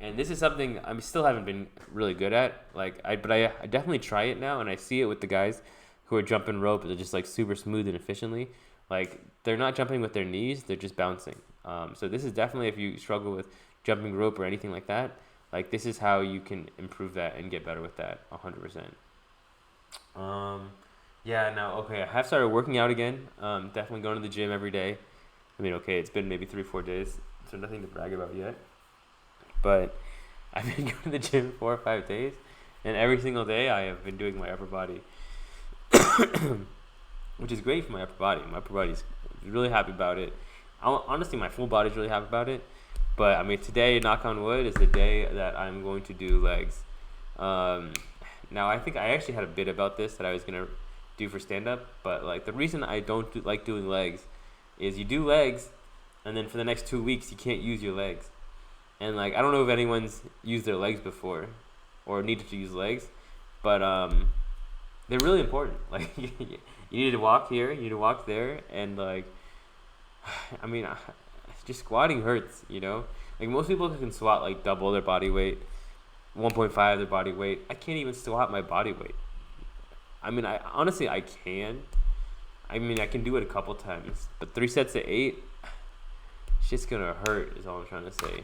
And this is something I still haven't been really good at. But I definitely try it now, and I see it with the guys who are jumping rope. They're just like super smooth and efficiently. Like they're not jumping with their knees; they're just bouncing. So this is definitely, if you struggle with jumping rope or anything like that, like this is how you can improve that and get better with that 100%. Yeah, no, okay, I have started working out again. Definitely going to the gym every day. I mean, okay, it's been maybe 3-4 days, so nothing to brag about yet. But I've been going to the gym 4 or 5 days, and every single day I have been doing my upper body, which is great for my upper body. My upper body's really happy about it. Honestly, my full body's really happy about it. But I mean, today, knock on wood, is the day that I'm going to do legs. Now, I think I actually had a bit about this that I was going to do for stand-up, but like the reason I don't like doing legs is you do legs, and then for the next 2 weeks, you can't use your legs. And like, I don't know if anyone's used their legs before or needed to use legs, but they're really important. Like, you need to walk here, you need to walk there, and like, I mean, just squatting hurts, you know? Like, most people can squat like double their body weight, 1.5 their body weight. I can't even squat my body weight. I mean, I can. I mean, I can do it a couple times, but 3 sets of 8, it's just gonna hurt, is all I'm trying to say.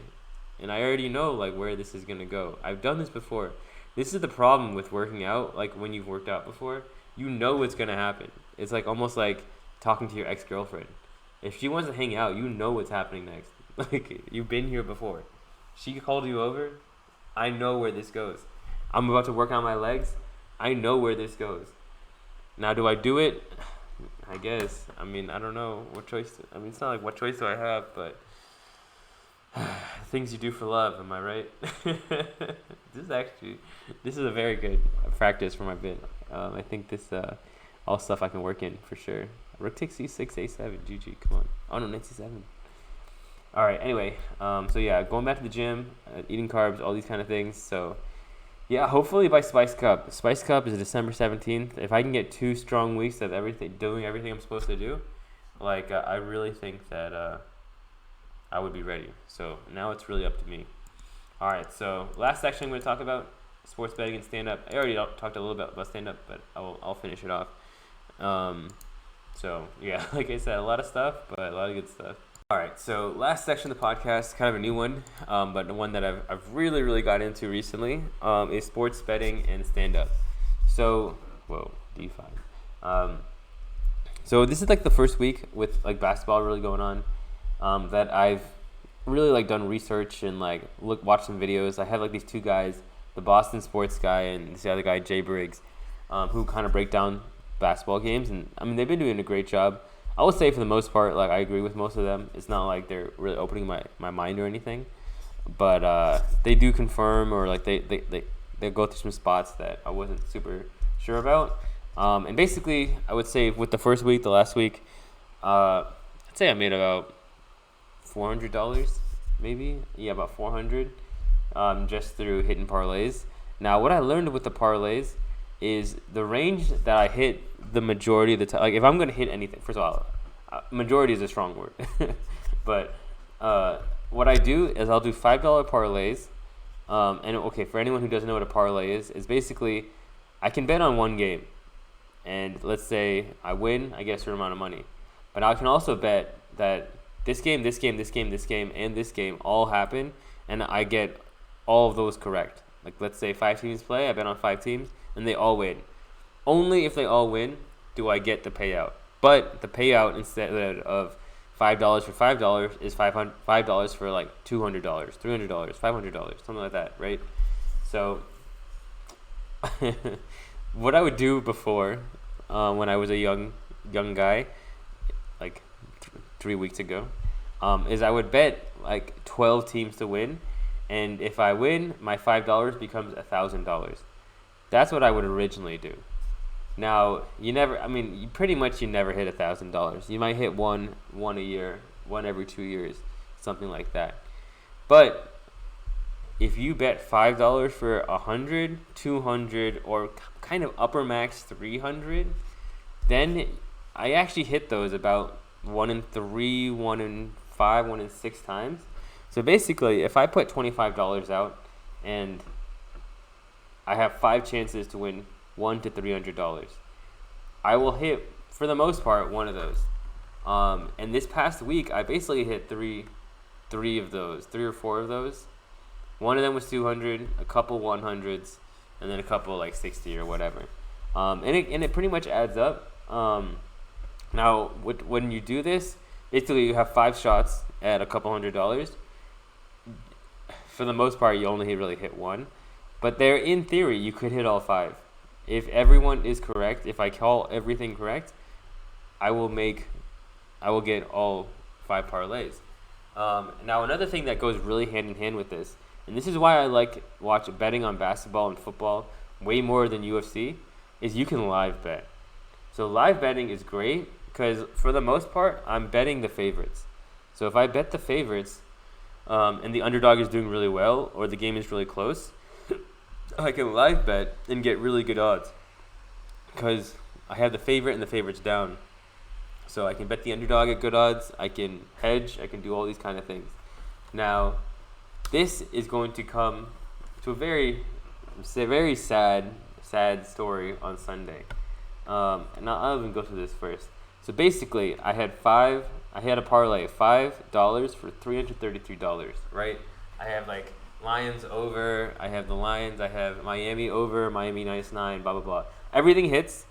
And I already know like where this is gonna go. I've done this before. This is the problem with working out. Like when you've worked out before, you know what's gonna happen. It's like almost like talking to your ex-girlfriend. If she wants to hang out, you know what's happening next. Like, you've been here before. She called you over. I know where this goes. I'm about to work on my legs. I know where this goes. Now, do I do it? I guess. I mean, I don't know what choice. It's not like what choice do I have, but things you do for love. Am I right? This is a very good practice for my bit. I think this all stuff I can work in for sure. Rook takes c6, a7, GG. Come on. Oh no, knight c7. All right. Anyway, so yeah, going back to the gym, eating carbs, all these kind of things. So yeah, hopefully by Spice Cup. Spice Cup is December 17th. If I can get 2 strong weeks of doing everything I'm supposed to do, like I really think that I would be ready. So now it's really up to me. All right. So last section I'm going to talk about sports betting and stand up. I already talked a little bit about stand up, but I'll finish it off. So yeah, like I said, a lot of stuff, but a lot of good stuff. All right, so last section of the podcast, kind of a new one, but the one that I've really got into recently is sports betting and stand-up. So, D5. So this is like the first week with like basketball really going on that I've really like done research and like watched some videos. I have like these 2 guys, the Boston sports guy and this other guy, Jay Briggs, who kind of break down basketball games, and I mean they've been doing a great job. I would say for the most part, like I agree with most of them. It's not like they're really opening my mind or anything, but they do confirm or like they go through some spots that I wasn't super sure about. And basically, I would say with the first week, the last week, I'd say I made about $400, maybe. Yeah, about $400, just through hitting parlays. Now, what I learned with the parlays is the range that I hit the majority of the time. Like if I'm going to hit anything, first of all, majority is a strong word. But what I do is I'll do $5 parlays. And okay, for anyone who doesn't know what a parlay is basically I can bet on one game. And let's say I win, I get a certain amount of money. But I can also bet that this game, and this game all happen, and I get all of those correct. Like let's say 5 teams play, I bet on 5 teams, and they all win. Only if they all win do I get the payout. But the payout instead of $5 for $5 is $5 for like $200, $300, $500, something like that, right? So what I would do before, when I was a young guy, like 3 weeks ago, is I would bet like 12 teams to win, and if I win, my $5 becomes $1,000. That's what I would originally do. Now, you never hit $1,000. You might hit one a year, one every 2 years, something like that. But if you bet $5 for 100, 200, or kind of upper max 300, then I actually hit those about 1 in 3, 1 in 5, 1 in 6 times. So basically, if I put $25 out and I have 5 chances to win $100 to $300, I will hit, for the most part, one of those. And this past week, I basically hit three or four of those. One of them was 200, a couple 100s, and then a couple like 60 or whatever. And it pretty much adds up. Now, when you do this, basically you have 5 shots at a couple $100. For the most part, you only really hit one. But there, in theory, you could hit all 5. If everyone is correct, if I call everything correct, I will get all 5 parlays. Now, another thing that goes really hand in hand with this, and this is why I like betting on basketball and football way more than UFC, is you can live bet. So live betting is great because for the most part, I'm betting the favorites. So if I bet the favorites and the underdog is doing really well or the game is really close, I can live bet and get really good odds because I have the favorite and the favorites down. So I can bet the underdog at good odds, I can hedge, I can do all these kind of things. Now, this is going to come to a very sad story on Sunday. And I'll even go through this first. So basically, I had a parlay of $5 for $333, right? I have like Lions over, I have the Lions, I have Miami over, Miami -9, blah, blah, blah. Everything hits,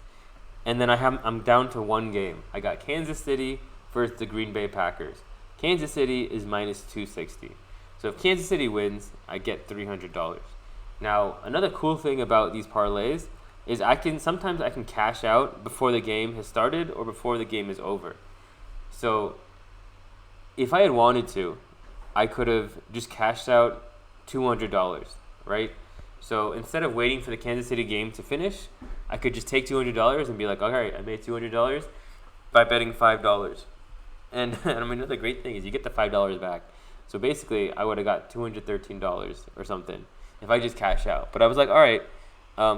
and then I'm down to one game. I got Kansas City versus the Green Bay Packers. Kansas City is -260. So if Kansas City wins, I get $300. Now, another cool thing about these parlays is sometimes I can cash out before the game has started or before the game is over. So if I had wanted to, I could have just cashed out $200, right? So instead of waiting for the Kansas City game to finish, I could just take $200 and be like, all right, I made $200 by betting $5. And I mean, another great thing is you get the $5 back. So basically, I would have got $213 or something if I just cash out. But I was like, all right,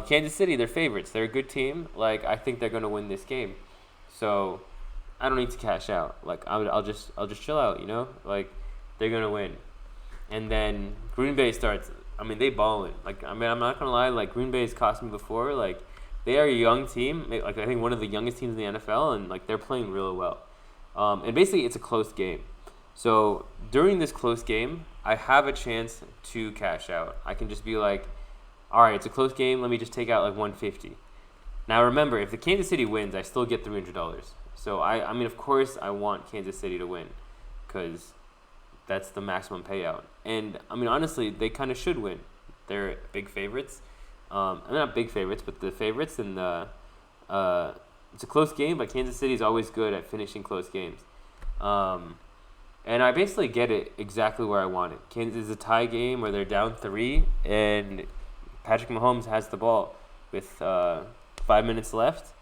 Kansas City, they're favorites. They're a good team. Like, I think they're gonna win this game. So I don't need to cash out. Like, I'll just chill out. Like, they're gonna win. And then Green Bay starts. I mean, they balling. Like, I mean, I'm not gonna lie. Like, Green Bay's cost me before. Like, they are a young team. Like, I think one of the youngest teams in the NFL, and like they're playing really well. And basically, it's a close game. So during this close game, I have a chance to cash out. I can just be like, all right, it's a close game. Let me just take out like 150. Now remember, if the Kansas City wins, I still get $300. So I mean, of course, I want Kansas City to win, because that's the maximum payout. And I mean, honestly, they kind of should win. They're big favorites. They're not big favorites, but the favorites. And it's a close game, but Kansas City is always good at finishing close games. And I basically get it exactly where I want it. Kansas is a tie game where they're down 3, and Patrick Mahomes has the ball with 5 minutes left.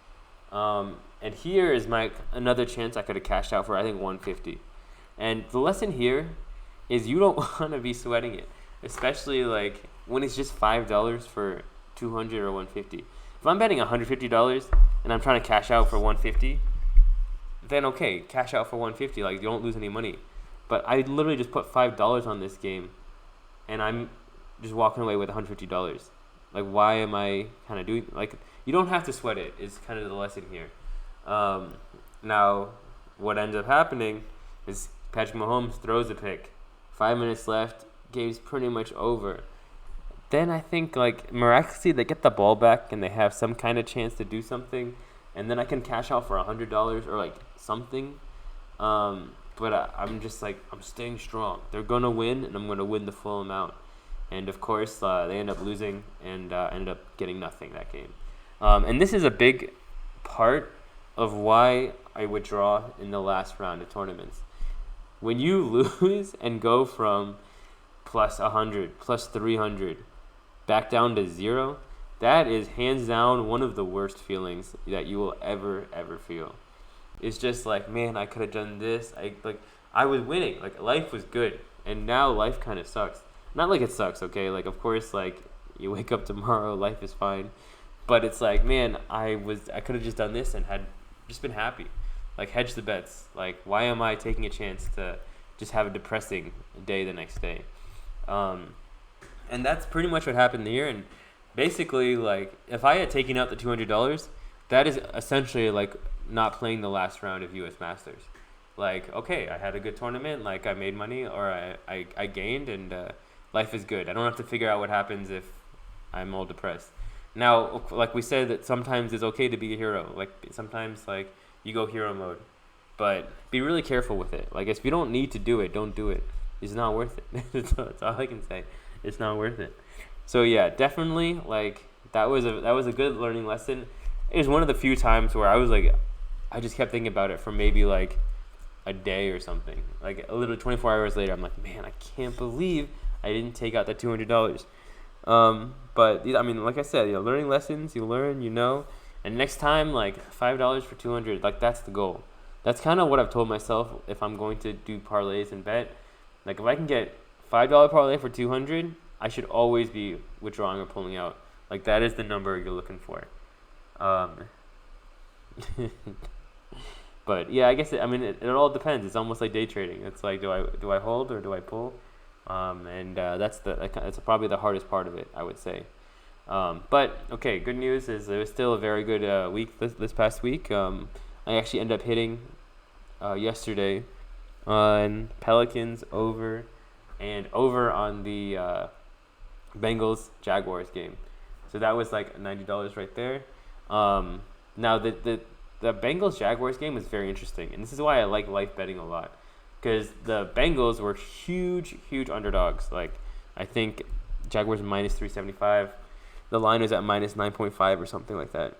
And here is another chance I could have cashed out for, I think, 150. And the lesson here is you don't want to be sweating it, especially like when it's just $5 for 200 or 150. If I'm betting $150 and I'm trying to cash out for 150, then okay, cash out for 150. Like, you don't lose any money. But I literally just put $5 on this game, and I'm just walking away with $150. Like, why am I kind of doing? Like, you don't have to sweat it. Is kind of the lesson here. Now, what ends up happening is Patrick Mahomes throws a pick. 5 minutes left. Game's pretty much over. Then I think, like, miraculously they get the ball back and they have some kind of chance to do something, and then I can cash out for $100 or like something. But I'm just like, I'm staying strong. They're gonna win, and I'm gonna win the full amount. And of course, they end up losing and ended up getting nothing that game. And this is a big part of why I withdraw in the last round of tournaments. When you lose and go from plus 100, plus 300, back down to 0, that is hands down one of the worst feelings that you will ever feel. It's just like, man, I could have done this. I was winning. Like, life was good, and now life kind of sucks. Not like it sucks, okay? Like, of course, like, you wake up tomorrow, life is fine. But it's like, man, I could have just done this and had just been happy. Like, hedge the bets. Like, why am I taking a chance to just have a depressing day the next day? And that's pretty much what happened here. And basically, like, if I had taken out the $200, that is essentially like not playing the last round of U.S. Masters. Like, okay, I had a good tournament, like I made money, or I gained, and life is good. I don't have to figure out what happens if I'm all depressed. Now, like we said, that sometimes it's okay to be a hero. Like, sometimes, like, you go hero mode. But be really careful with it. Like, if you don't need to do it, don't do it. It's not worth it. That's all I can say. It's not worth it. So, yeah, definitely, like, that was a good learning lesson. It was one of the few times where I was like, I just kept thinking about it for maybe like a day or something. Like, literally 24 hours later, I'm like, man, I can't believe I didn't take out that $200. But I mean, like I said, learning lessons, you learn, and next time, like, $5 for 200, like, that's the goal. That's kind of what I've told myself if I'm going to do parlays and bet. Like, if I can get $5 parlay for 200, I should always be withdrawing or pulling out. Like, that is the number you're looking for. But yeah, I guess it all depends. It's almost like day trading. It's like, do I hold or do I pull? That's probably the hardest part of it, I would say. But okay, good news is it was still a very good week this past week. I actually ended up hitting yesterday on Pelicans over on the Bengals Jaguars game. So that was like $90 right there. Now the Bengals Jaguars game was very interesting, and this is why I like life betting a lot, because the Bengals were huge underdogs. Like, I think Jaguars minus 375. The line was at minus 9.5 or something like that.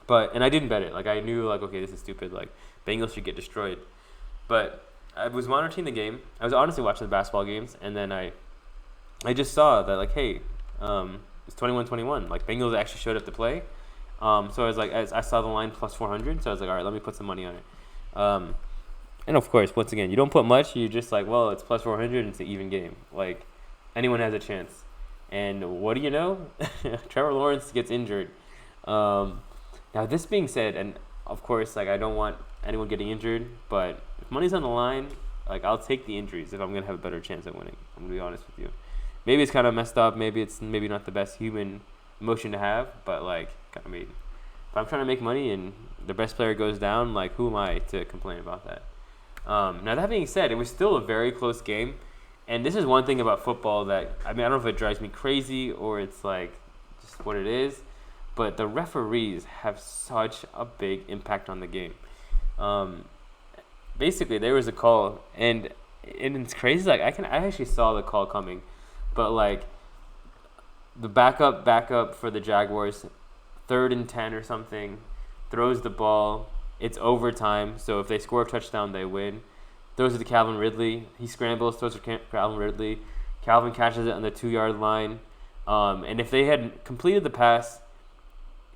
And I didn't bet it. Like, I knew, like, okay, this is stupid. Like, Bengals should get destroyed. But I was monitoring the game. I was honestly watching the basketball games, and then I just saw that, like, hey, it's 21-21. Like, Bengals actually showed up to play. So I was like, I saw the line plus 400, so I was like, all right, let me put some money on it. And of course, once again, you don't put much. You just like, well, it's plus 400. It's an even game. Like, anyone has a chance. And what do you know? Trevor Lawrence gets injured. Now, this being said, and of course, like, I don't want anyone getting injured, but if money's on the line, like, I'll take the injuries if I'm gonna have a better chance at winning. I'm gonna be honest with you. Maybe it's kind of messed up. Maybe it's not the best human emotion to have, but like, I mean, if I'm trying to make money and the best player goes down, like, who am I to complain about that? Now, that being said, it was still a very close game. And this is one thing about football that, I mean, I don't know if it drives me crazy or it's like just what it is, but the referees have such a big impact on the game. Basically, there was a call, and it's crazy. Like, I actually saw the call coming, but like the backup for the Jaguars, 3rd and 10 or something, throws the ball. It's overtime, so if they score a touchdown, they win. Throws it to Calvin Ridley. He scrambles, throws it to Calvin Ridley. Calvin catches it on the 2-yard line. And if they had completed the pass,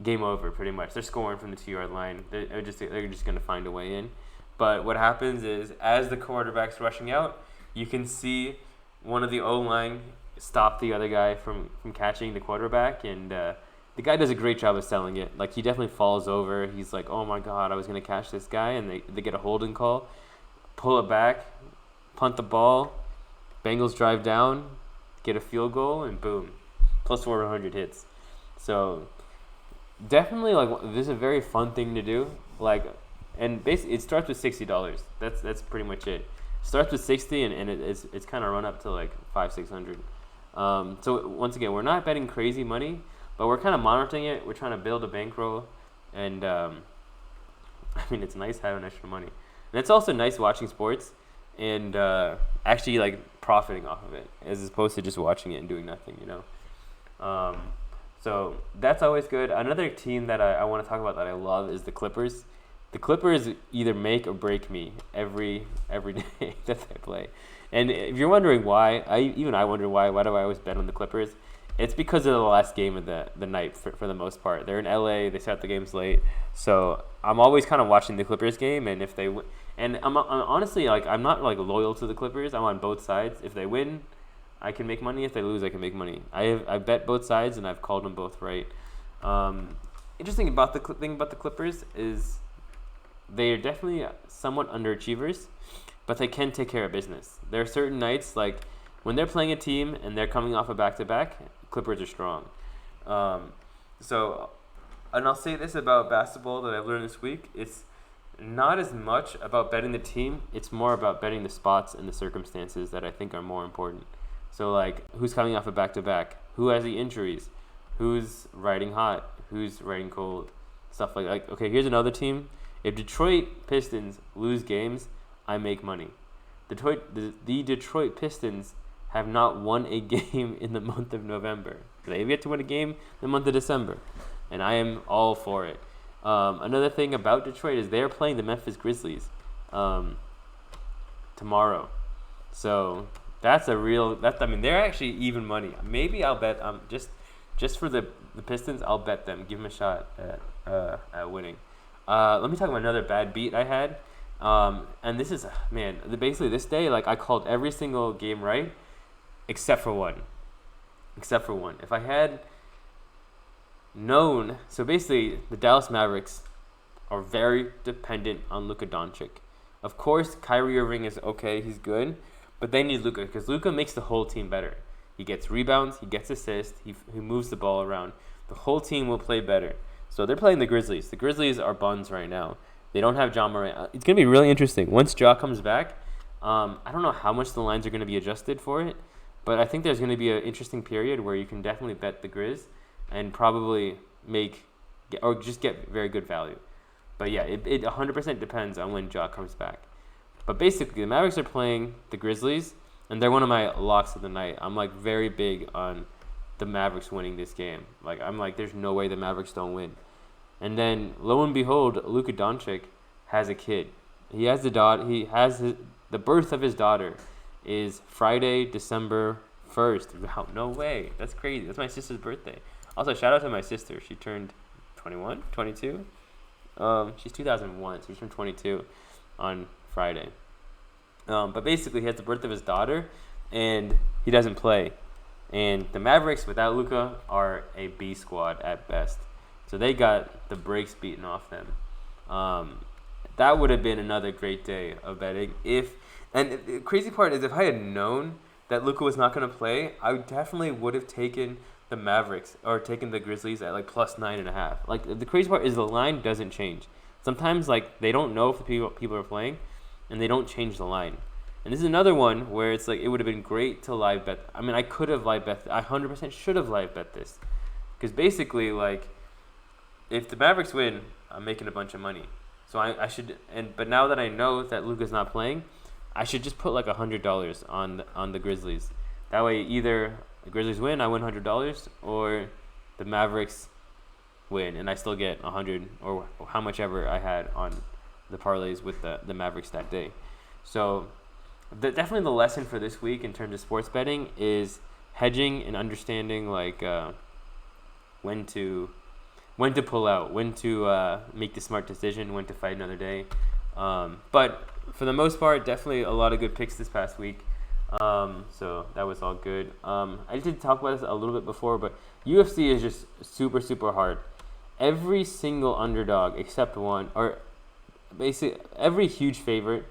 game over pretty much. They're scoring from the 2-yard line. They're just going to find a way in. But what happens is, as the quarterback's rushing out, you can see one of the O-line stop the other guy from catching the quarterback, and the guy does a great job of selling it. Like, he definitely falls over. He's like, oh my God, I was going to catch this guy. And they get a holding call, pull it back, punt the ball. Bengals drive down, get a field goal, and boom, plus 400 hits. So definitely, like, this is a very fun thing to do. Like, and basically, it starts with $60. That's pretty much it. Starts with 60, and it's kind of run up to like 500-600. So once again, we're not betting crazy money, but we're kind of monitoring it. We're trying to build a bankroll, and I mean, it's nice having extra money, and it's also nice watching sports and actually like profiting off of it, as opposed to just watching it and doing nothing, you know. So that's always good. Another team that I want to talk about that I love is the Clippers. The Clippers either make or break me every day that they play. And if you're wondering why, I wonder why do I always bet on the Clippers? It's because of the last game of the night for the most part. They're in LA. They start the games late, so I'm always kind of watching the Clippers game. And if they win, and I'm honestly, like, I'm not like loyal to the Clippers. I'm on both sides. If they win, I can make money. If they lose, I can make money. I bet both sides, and I've called them both right. Interesting about the thing about the Clippers is they are definitely somewhat underachievers, but they can take care of business. There are certain nights, like when they're playing a team and they're coming off a back-to-back, Clippers are strong. And I'll say this about basketball that I've learned this week. It's not as much about betting the team. It's more about betting the spots and the circumstances that I think are more important. So, like, who's coming off a back-to-back? Who has the injuries? Who's riding hot? Who's riding cold? Stuff like, okay, here's another team. If Detroit Pistons lose games, I make money. The Detroit Pistons have not won a game in the month of November. They've yet to win a game in the month of December, and I am all for it. Another thing about Detroit is they're playing the Memphis Grizzlies tomorrow. So that's a real. I mean, they're actually even money. Maybe I'll bet just for the Pistons, I'll bet them. Give them a shot at winning. Let me talk about another bad beat I had. And this is, man, basically this day, like, I called every single game right except for one. If I had known, so basically the Dallas Mavericks are very dependent on Luka Doncic. Of course, Kyrie Irving is okay, he's good, but they need Luka because Luka makes the whole team better. He gets rebounds, he gets assists, he moves the ball around. The whole team will play better. So they're playing the Grizzlies. The Grizzlies are buns right now. They don't have John Morant. It's going to be really interesting. Once Ja comes back, I don't know how much the lines are going to be adjusted for it, but I think there's going to be an interesting period where you can definitely bet the Grizz and probably get very good value. But yeah, it 100% depends on when Ja comes back. But basically, the Mavericks are playing the Grizzlies, and they're one of my locks of the night. I'm like very big on the Mavericks winning this game. Like, I'm like, there's no way the Mavericks don't win. And then, lo and behold, Luka Doncic has a kid. He has the birth of his daughter is Friday, December 1st. Wow, no way. That's crazy. That's my sister's birthday. Also, shout out to my sister. She turned 21, 22. She's 2001, so she turned 22. on Friday. But basically, he has the birth of his daughter, and he doesn't play. And the Mavericks, without Luka, are a B squad at best. So they got the brakes beaten off them. That would have been another great day of betting. And the crazy part is, if I had known that Luka was not going to play, I definitely would have taken the Mavericks or taken the Grizzlies at like plus 9.5. Like, the crazy part is the line doesn't change. Sometimes like they don't know if the people are playing, and they don't change the line. And this is another one where it's like it would have been great to live bet. I mean, I could have live bet. I 100% should have live bet this, because basically like if the Mavericks win, I'm making a bunch of money. So I should. But now that I know that Luka's not playing, I should just put like $100 on the Grizzlies. That way, either the Grizzlies win, I win $100, or the Mavericks win, and I still get 100 or how much ever I had on the parlays with the Mavericks that day. So definitely the lesson for this week in terms of sports betting is hedging and understanding like when to pull out, when to make the smart decision, when to fight another day. But for the most part, definitely a lot of good picks this past week. So that was all good. I did talk about this a little bit before, but UFC is just super, super hard. Every single underdog except one, or basically every huge favorite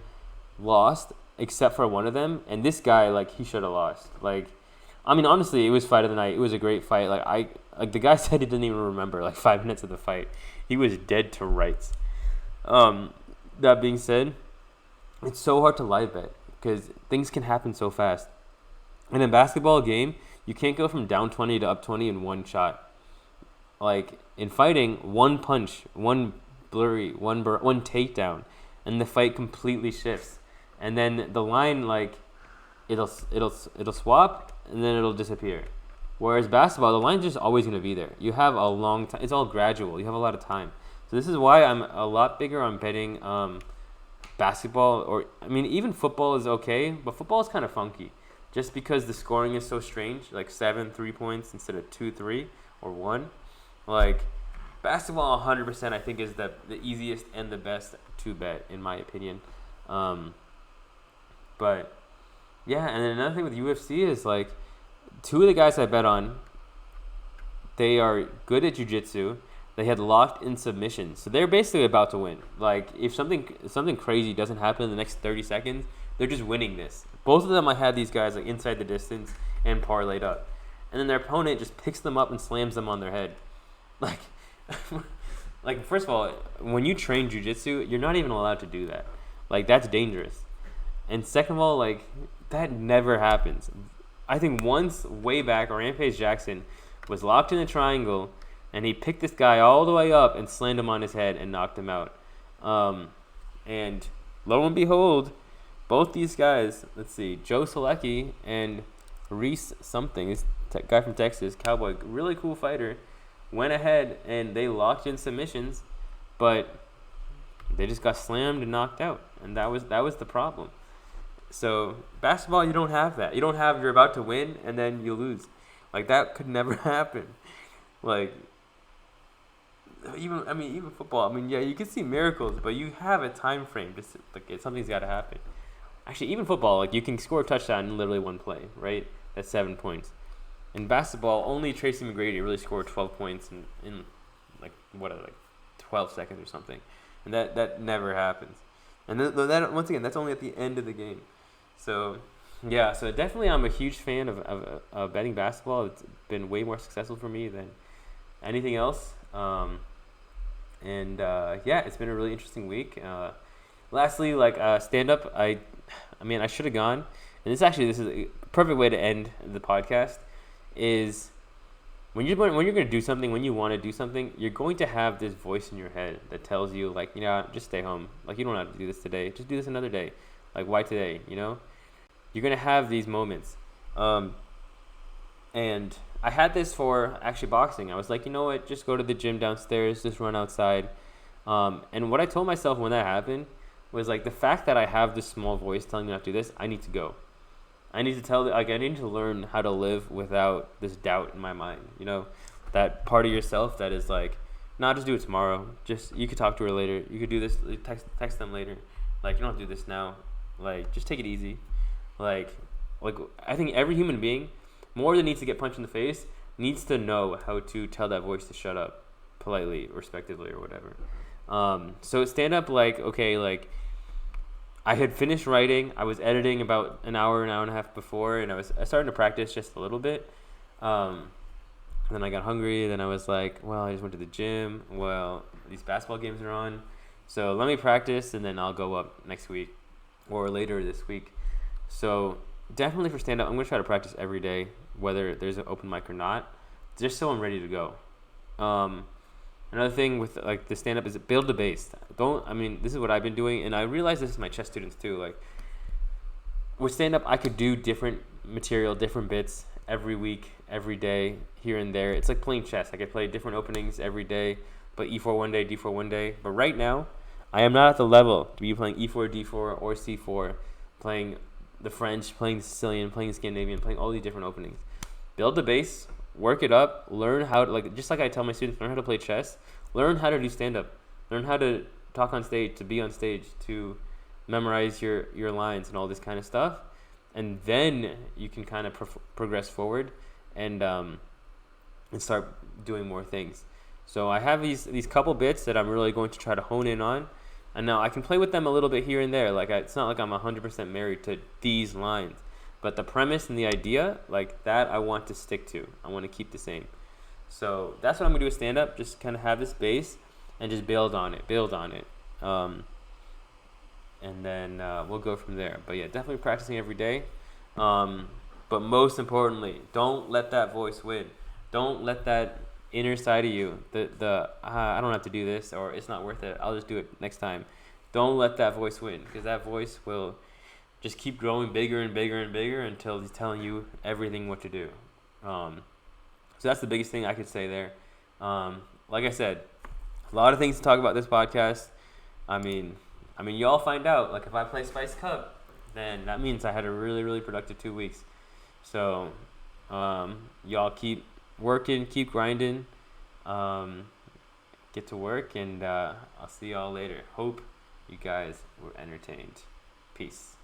lost except for one of them. And this guy, like, he should have lost. Like, I mean, honestly, it was fight of the night. It was a great fight. Like the guy said he didn't even remember like 5 minutes of the fight. He was dead to rights. That being said, it's so hard to live bet because things can happen so fast. In a basketball game, you can't go from down 20 to up 20 in one shot. Like in fighting, one punch, one blurry, one takedown, and the fight completely shifts. And then the line, like, it'll swap and then it'll disappear. Whereas basketball, the line's just always going to be there. You have a long time. It's all gradual. You have a lot of time. So this is why I'm a lot bigger on betting basketball. Or I mean, even football is okay, but football is kind of funky. Just because the scoring is so strange, like 7 3-points instead of 2 3 or 1. Like basketball, 100% I think is the easiest and the best to bet in my opinion. But yeah, and then another thing with UFC is like 2 of the guys I bet on, they are good at jiu-jitsu. They had locked in submissions, so they're basically about to win. Like if something crazy doesn't happen in the next 30 seconds, they're just winning this. Both of them, I had these guys like inside the distance and parlayed up, and then their opponent just picks them up and slams them on their head. Like, like first of all, when you train jiu-jitsu, you're not even allowed to do that. Like that's dangerous. And second of all, like that never happens. I think once way back, Rampage Jackson was locked in a triangle, and he picked this guy all the way up and slammed him on his head and knocked him out. And lo and behold, both these guys, let's see, Joe Selecki and Reese something, this guy from Texas, Cowboy, really cool fighter, went ahead and they locked in submissions, but they just got slammed and knocked out, and that was the problem. So basketball, you don't have that. You don't have you're about to win and then you lose. Like that could never happen. Like even football. I mean, yeah, you can see miracles, but you have a time frame. Just like something's got to happen. Actually, even football, like you can score a touchdown in literally one play, right? That's 7 points. In basketball, only Tracy McGrady really scored 12 points in like 12 seconds or something, and that never happens. And then that once again, that's only at the end of the game. So yeah, so definitely I'm a huge fan of betting basketball. It's been way more successful for me than anything else. Yeah, it's been a really interesting week. Lastly, like stand up, I mean I should have gone, and this is a perfect way to end the podcast. Is when you're going to do something, when you want to do something, you're going to have this voice in your head that tells you like, you know, just stay home. Like you don't have to do this today. Just do this another day. Like why today? You know, you're gonna have these moments. And I had this for actually boxing. I was like, you know what? Just go to the gym downstairs. Just run outside. And what I told myself when that happened was like the fact that I have this small voice telling me not to do this. I need to go. I need to learn how to live without this doubt in my mind. You know, that part of yourself that is like, nah, just do it tomorrow. Just you could talk to her later. You could do this. Text them later. Like, you don't have to do this now. Like, just take it easy. Like I think every human being, more than needs to get punched in the face, needs to know how to tell that voice to shut up politely, respectively, or whatever. So stand up, like, okay, like, I had finished writing. I was editing about an hour and a half before, and I started to practice just a little bit. Then I got hungry. Then I was like, well, I just went to the gym. Well, these basketball games are on, so let me practice, and then I'll go up next week or later this week. So definitely for stand up, I'm gonna try to practice every day, whether there's an open mic or not, just so I'm ready to go. Another thing with like the stand up is build the base. This is what I've been doing, and I realize this is my chess students too. Like with stand up, I could do different material, different bits every week, every day, here and there. It's like playing chess. I could play different openings every day, but E4 one day, D4 one day. But right now, I am not at the level to be playing E4, D4, or C4, playing the French, playing the Sicilian, playing the Scandinavian, playing all these different openings. Build the base, work it up, learn how to, just like I tell my students, learn how to play chess, learn how to do stand-up, learn how to talk on stage, to be on stage, to memorize your lines and all this kind of stuff, and then you can kind of progress forward and start doing more things. So I have these couple bits that I'm really going to try to hone in on. And now I can play with them a little bit here and there. Like it's not like I'm 100% married to these lines, but the premise and the idea, like that, I want to stick to. I want to keep the same. So that's what I'm gonna do with stand up. Just kind of have this base and just build on it, and then we'll go from there. But yeah, definitely practicing every day. But most importantly, don't let that voice win. Don't let that inner side of you, I don't have to do this, or it's not worth it, I'll just do it next time. Don't let that voice win, because that voice will just keep growing bigger and bigger and bigger until he's telling you everything what to do. So that's the biggest thing I could say there. Like I said, a lot of things to talk about this podcast. I mean, y'all find out. Like if I play Spice Cup, then that means I had a really, really productive 2 weeks. So y'all keep working, keep grinding, get to work, and I'll see y'all later. Hope you guys were entertained. Peace.